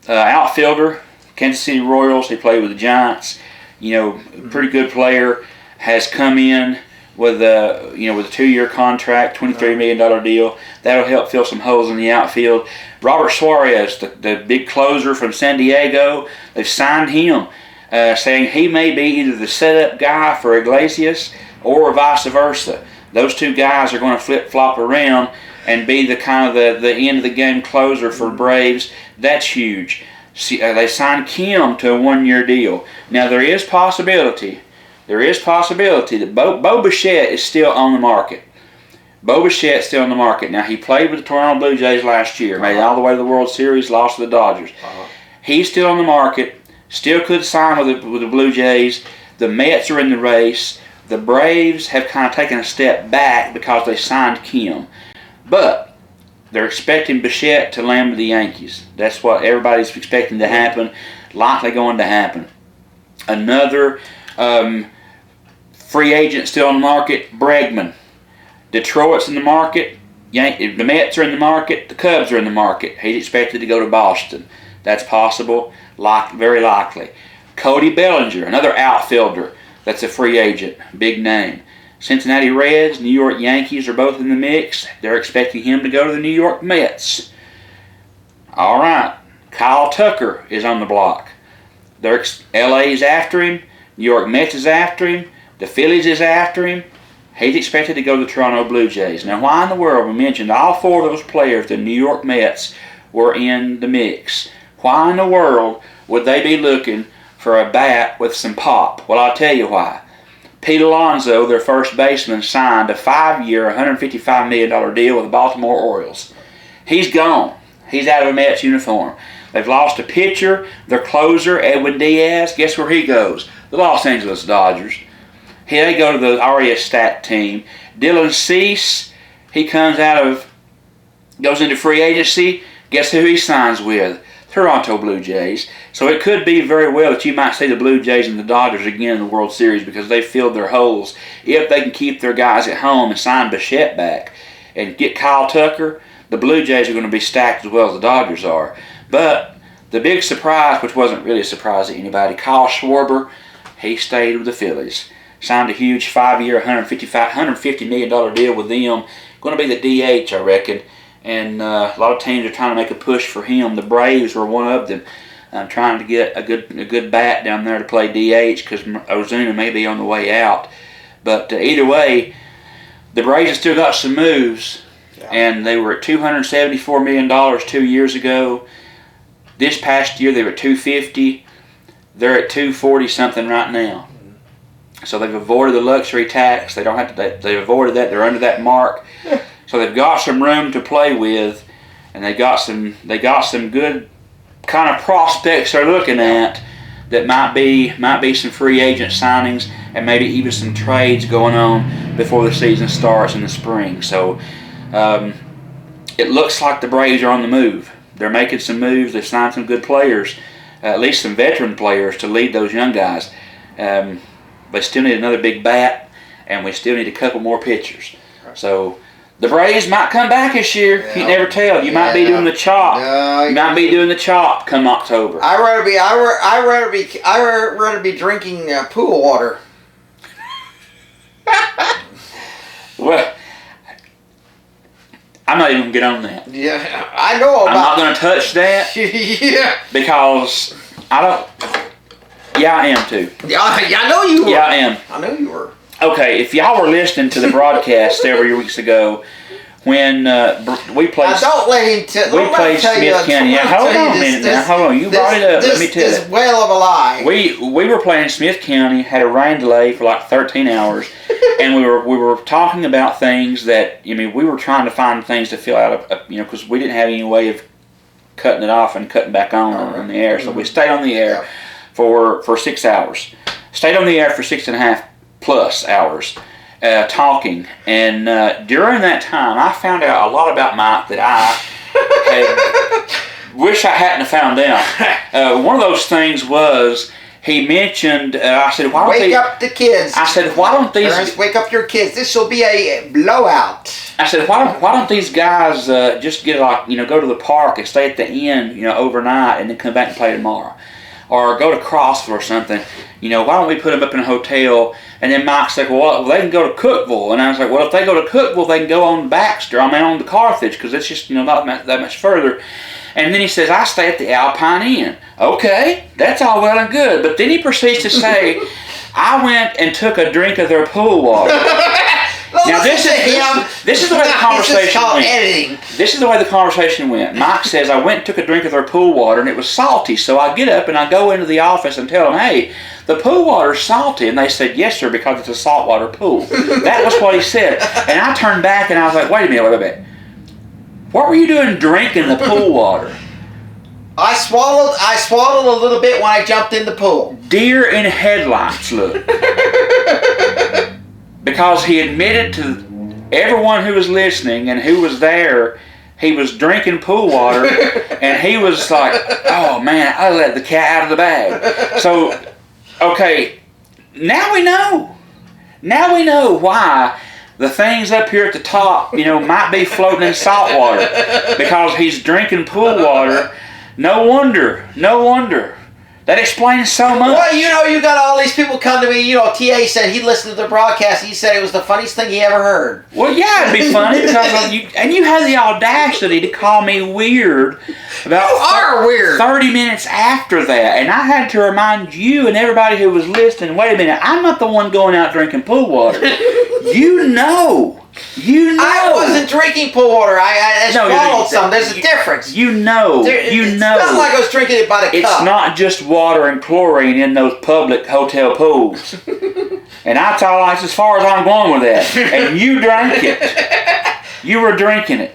outfielder, Kansas City Royals. He played with the Giants. Pretty good player. Has come in with a 2-year contract, $23 million deal. That'll help fill some holes in the outfield. Robert Suarez, the big closer from San Diego, they've signed him. Saying he may be either the setup guy for Iglesias or vice versa. Those two guys are going to flip-flop around and be the kind of the end of the game closer for Braves. That's huge. They signed Kim to a 1-year deal. Now there is possibility that Bo Bichette is still on the market. Bo Bichette's still on the market. Now he played with the Toronto Blue Jays last year, made it all the way to the World Series, lost to the Dodgers. He's still on the market. Still could sign with the Blue Jays. The Mets are in the race. The Braves have kind of taken a step back because they signed Kim. But they're expecting Bichette to land with the Yankees. That's what everybody's expecting to happen. Likely going to happen. Another free agent still on the market, Bregman. Detroit's in the market. The Mets are in the market. The Cubs are in the market. He's expected to go to Boston. That's possible. Very likely. Cody Bellinger, another outfielder that's a free agent, big name. Cincinnati Reds, New York Yankees are both in the mix. They're expecting him to go to the New York Mets. All right, Kyle Tucker is on the block. LA's after him. New York Mets is after him. The Phillies is after him. He's expected to go to the Toronto Blue Jays. Now, why in the world, we mentioned all 4 of those players, the New York Mets, were in the mix. Why in the world would they be looking for a bat with some pop? Well, I'll tell you why. Pete Alonso, their first baseman, signed a 5-year, $155 million deal with the Baltimore Orioles. He's gone. He's out of a Mets uniform. They've lost a pitcher, their closer, Edwin Diaz. Guess where he goes? The Los Angeles Dodgers. Here they go to the already stacked team. Dylan Cease, he goes into free agency. Guess who he signs with? Toronto Blue Jays. So it could be very well that you might see the Blue Jays and the Dodgers again in the World Series because they filled their holes. If they can keep their guys at home and sign Bichette back and get Kyle Tucker, the Blue Jays are going to be stacked as well as the Dodgers are. But the big surprise, which wasn't really a surprise to anybody, Kyle Schwarber, he stayed with the Phillies. Signed a huge 5-year, $150 million deal with them. Going to be the DH, I reckon. And a lot of teams are trying to make a push for him. The Braves were one of them, trying to get a good bat down there to play DH because Ozuna may be on the way out. But either way, the Braves have still got some moves, and they were at $274 million 2 years ago. This past year they were at $250. They're at $240 something right now. So they've avoided the luxury tax. They don't have to. They've avoided that. They're under that mark. So they've got some room to play with, and they got some good kind of prospects they're looking at that might be some free agent signings and maybe even some trades going on before the season starts in the spring. So it looks like the Braves are on the move. They're making some moves. They've signed some good players, at least some veteran players to lead those young guys. They still need another big bat, and we still need a couple more pitchers. So the Braves might come back this year. You can never tell. You might be doing the chop. You might be doing the chop come October. I rather be drinking pool water. Well, I'm not even going to get on that. Yeah, I know about. I'm not going to touch that. Yeah. Because I don't. Yeah, I am too. Yeah, I know you were. Yeah, I am. I know you were. Okay, if y'all were listening to the broadcast several weeks ago, when we played, don't let him we played Smith County. Yeah, hold on a minute now. Hold on, you brought it up. Let me tell you. This whale of a lie. We were playing Smith County, had a rain delay for like 13 hours, and we were talking about things that we were trying to find things to fill out of because we didn't have any way of cutting it off and cutting back on the air, so we stayed on the air for 6 hours. Stayed on the air for 6.5 plus hours. Talking, and during that time I found out a lot about Mike that I wish I hadn't have found out. One of those things was he mentioned, I said, why don't wake up the kids. I said, why don't these parents, wake up your kids? This will be a blowout. I said, why don't these guys just get go to the park and stay at the inn overnight and then come back and play tomorrow, or go to Crossville or something. Why don't we put them up in a hotel? And then Mike said, well, they can go to Cookeville. And I was like, well, if they go to Cookeville, they can go on Baxter. on the Carthage, because it's just, not that much further. And then he says, I stay at the Alpine Inn. Okay, that's all well and good. But then he proceeds to say, I went and took a drink of their pool water. Now this is the way the conversation went. Editing. This is the way the conversation went. Mike says, I went and took a drink of their pool water and it was salty. So I get up and I go into the office and tell them, hey, the pool water's salty. And they said, yes, sir, because it's a saltwater pool. That was what he said. And I turned back and I was like, wait a minute. What were you doing drinking the pool water? I swallowed a little bit when I jumped in the pool. Deer in headlights, look. Because he admitted to everyone who was listening and who was there, he was drinking pool water, and he was like, oh man, I let the cat out of the bag. So, okay, now we know. Now we know why the things up here at the top, might be floating in salt water. Because he's drinking pool water. No wonder. That explains so much. Well, you got all these people come to me. TA said he listened to the broadcast. He said it was the funniest thing he ever heard. Well, yeah, it'd be funny because you had the audacity to call me weird about weird. 30 minutes after that, and I had to remind you and everybody who was listening. Wait a minute, I'm not the one going out drinking pool water. You know. I wasn't drinking pool water. I No, swallowed some. There's a difference. You know. It's not like I was drinking it by the It's cup. not just water and chlorine in those public hotel pools. And I tolerate as far as I'm going with that. And you drank it. You were drinking it.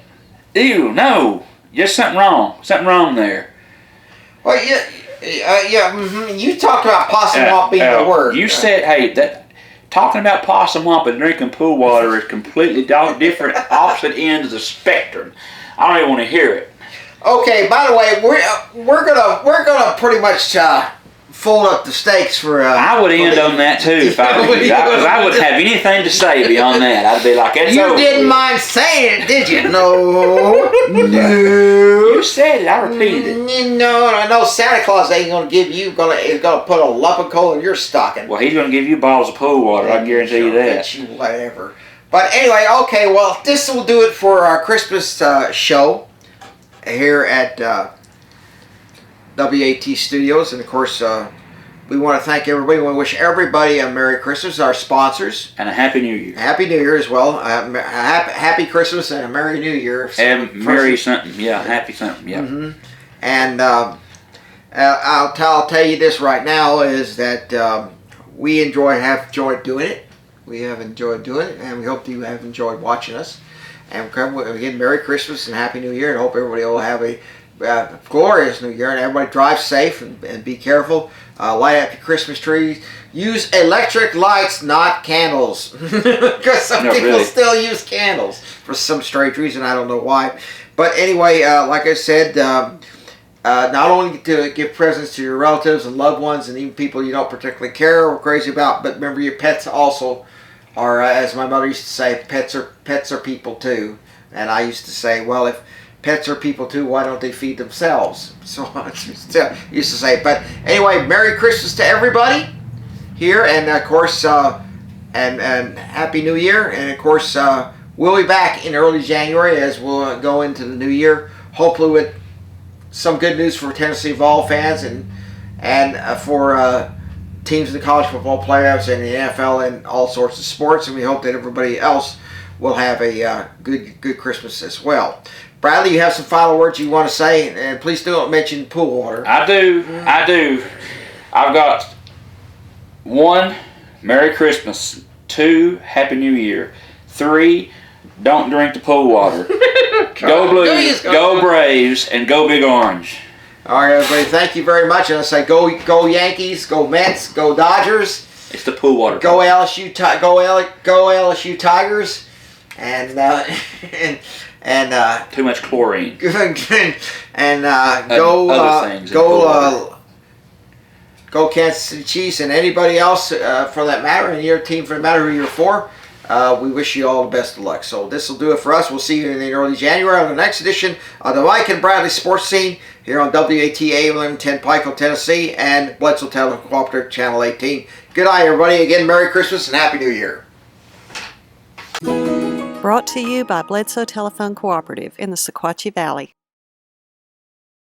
Ew, no. Just something wrong. Something wrong there. Well, you talked about possum womp being the word. You said, hey, that talking about possum womp and drinking pool water is completely different, opposite ends of the spectrum. I don't even want to hear it. Okay. By the way, we're gonna pretty much fold up the stakes for. I would end on that too if I were you. Because I wouldn't have anything to say beyond that. I'd be like, it's You over. didn't mind saying it, did you? No. You said it. I repeated it. No, I know Santa Claus ain't gonna give you is gonna put a lump of coal in your stocking. Well, he's going to give you bottles of pool water. I guarantee you that. Get you whatever. But anyway, okay. Well, this will do it for our Christmas show here at WAT Studios, and of course, we want to thank everybody. We want to wish everybody a Merry Christmas. Our sponsors. And a Happy New Year. Happy New Year as well. Happy Christmas and a Merry New Year. And Merry something. Yeah, Happy something. Yeah. Mm-hmm. And I'll tell you this right now is that we have enjoyed doing it. We have enjoyed doing it, and we hope you have enjoyed watching us. And again, Merry Christmas and Happy New Year, and hope everybody will have a glorious New Year, and everybody drive safe and be careful. Light up your Christmas trees. Use electric lights, not candles, because some people really. still use candles for some strange reason. I don't know why. But anyway, like I said, not only to give presents to your relatives and loved ones and even people you don't particularly care or crazy about, but remember your pets also are, as my mother used to say, pets are people too. And I used to say, well, if pets are people too, why don't they feed themselves? So I used to say. But anyway, Merry Christmas to everybody here, and of course, and Happy New Year. And of course, we'll be back in early January as we'll go into the new year, hopefully with some good news for Tennessee Vol fans and for teams in the college football playoffs and the NFL and all sorts of sports. And we hope that everybody else will have a good Christmas as well. Bradley, you have some final words you want to say, and please don't mention pool water. I do. I've got 1, Merry Christmas. 2, Happy New Year. 3, don't drink the pool water. Go Blues, go Braves, and go Big Orange. All right, everybody, thank you very much. And I say go Yankees, go Mets, go Dodgers. It's the pool water. Go LSU, go LSU Tigers, and Too much chlorine. and other things go Kansas City Chiefs, and anybody else for that matter, and your team for the matter who you're for. We wish you all the best of luck. So this will do it for us. We'll see you in the early January on the next edition of the Mike and Bradley Sports Scene here on WAT AM 1110 Pikeville, Tennessee, and Bledsoe Telephone Cooperative Channel 18. Good night, everybody. Again, Merry Christmas and Happy New Year. Brought to you by Bledsoe Telephone Cooperative in the Sequatchie Valley.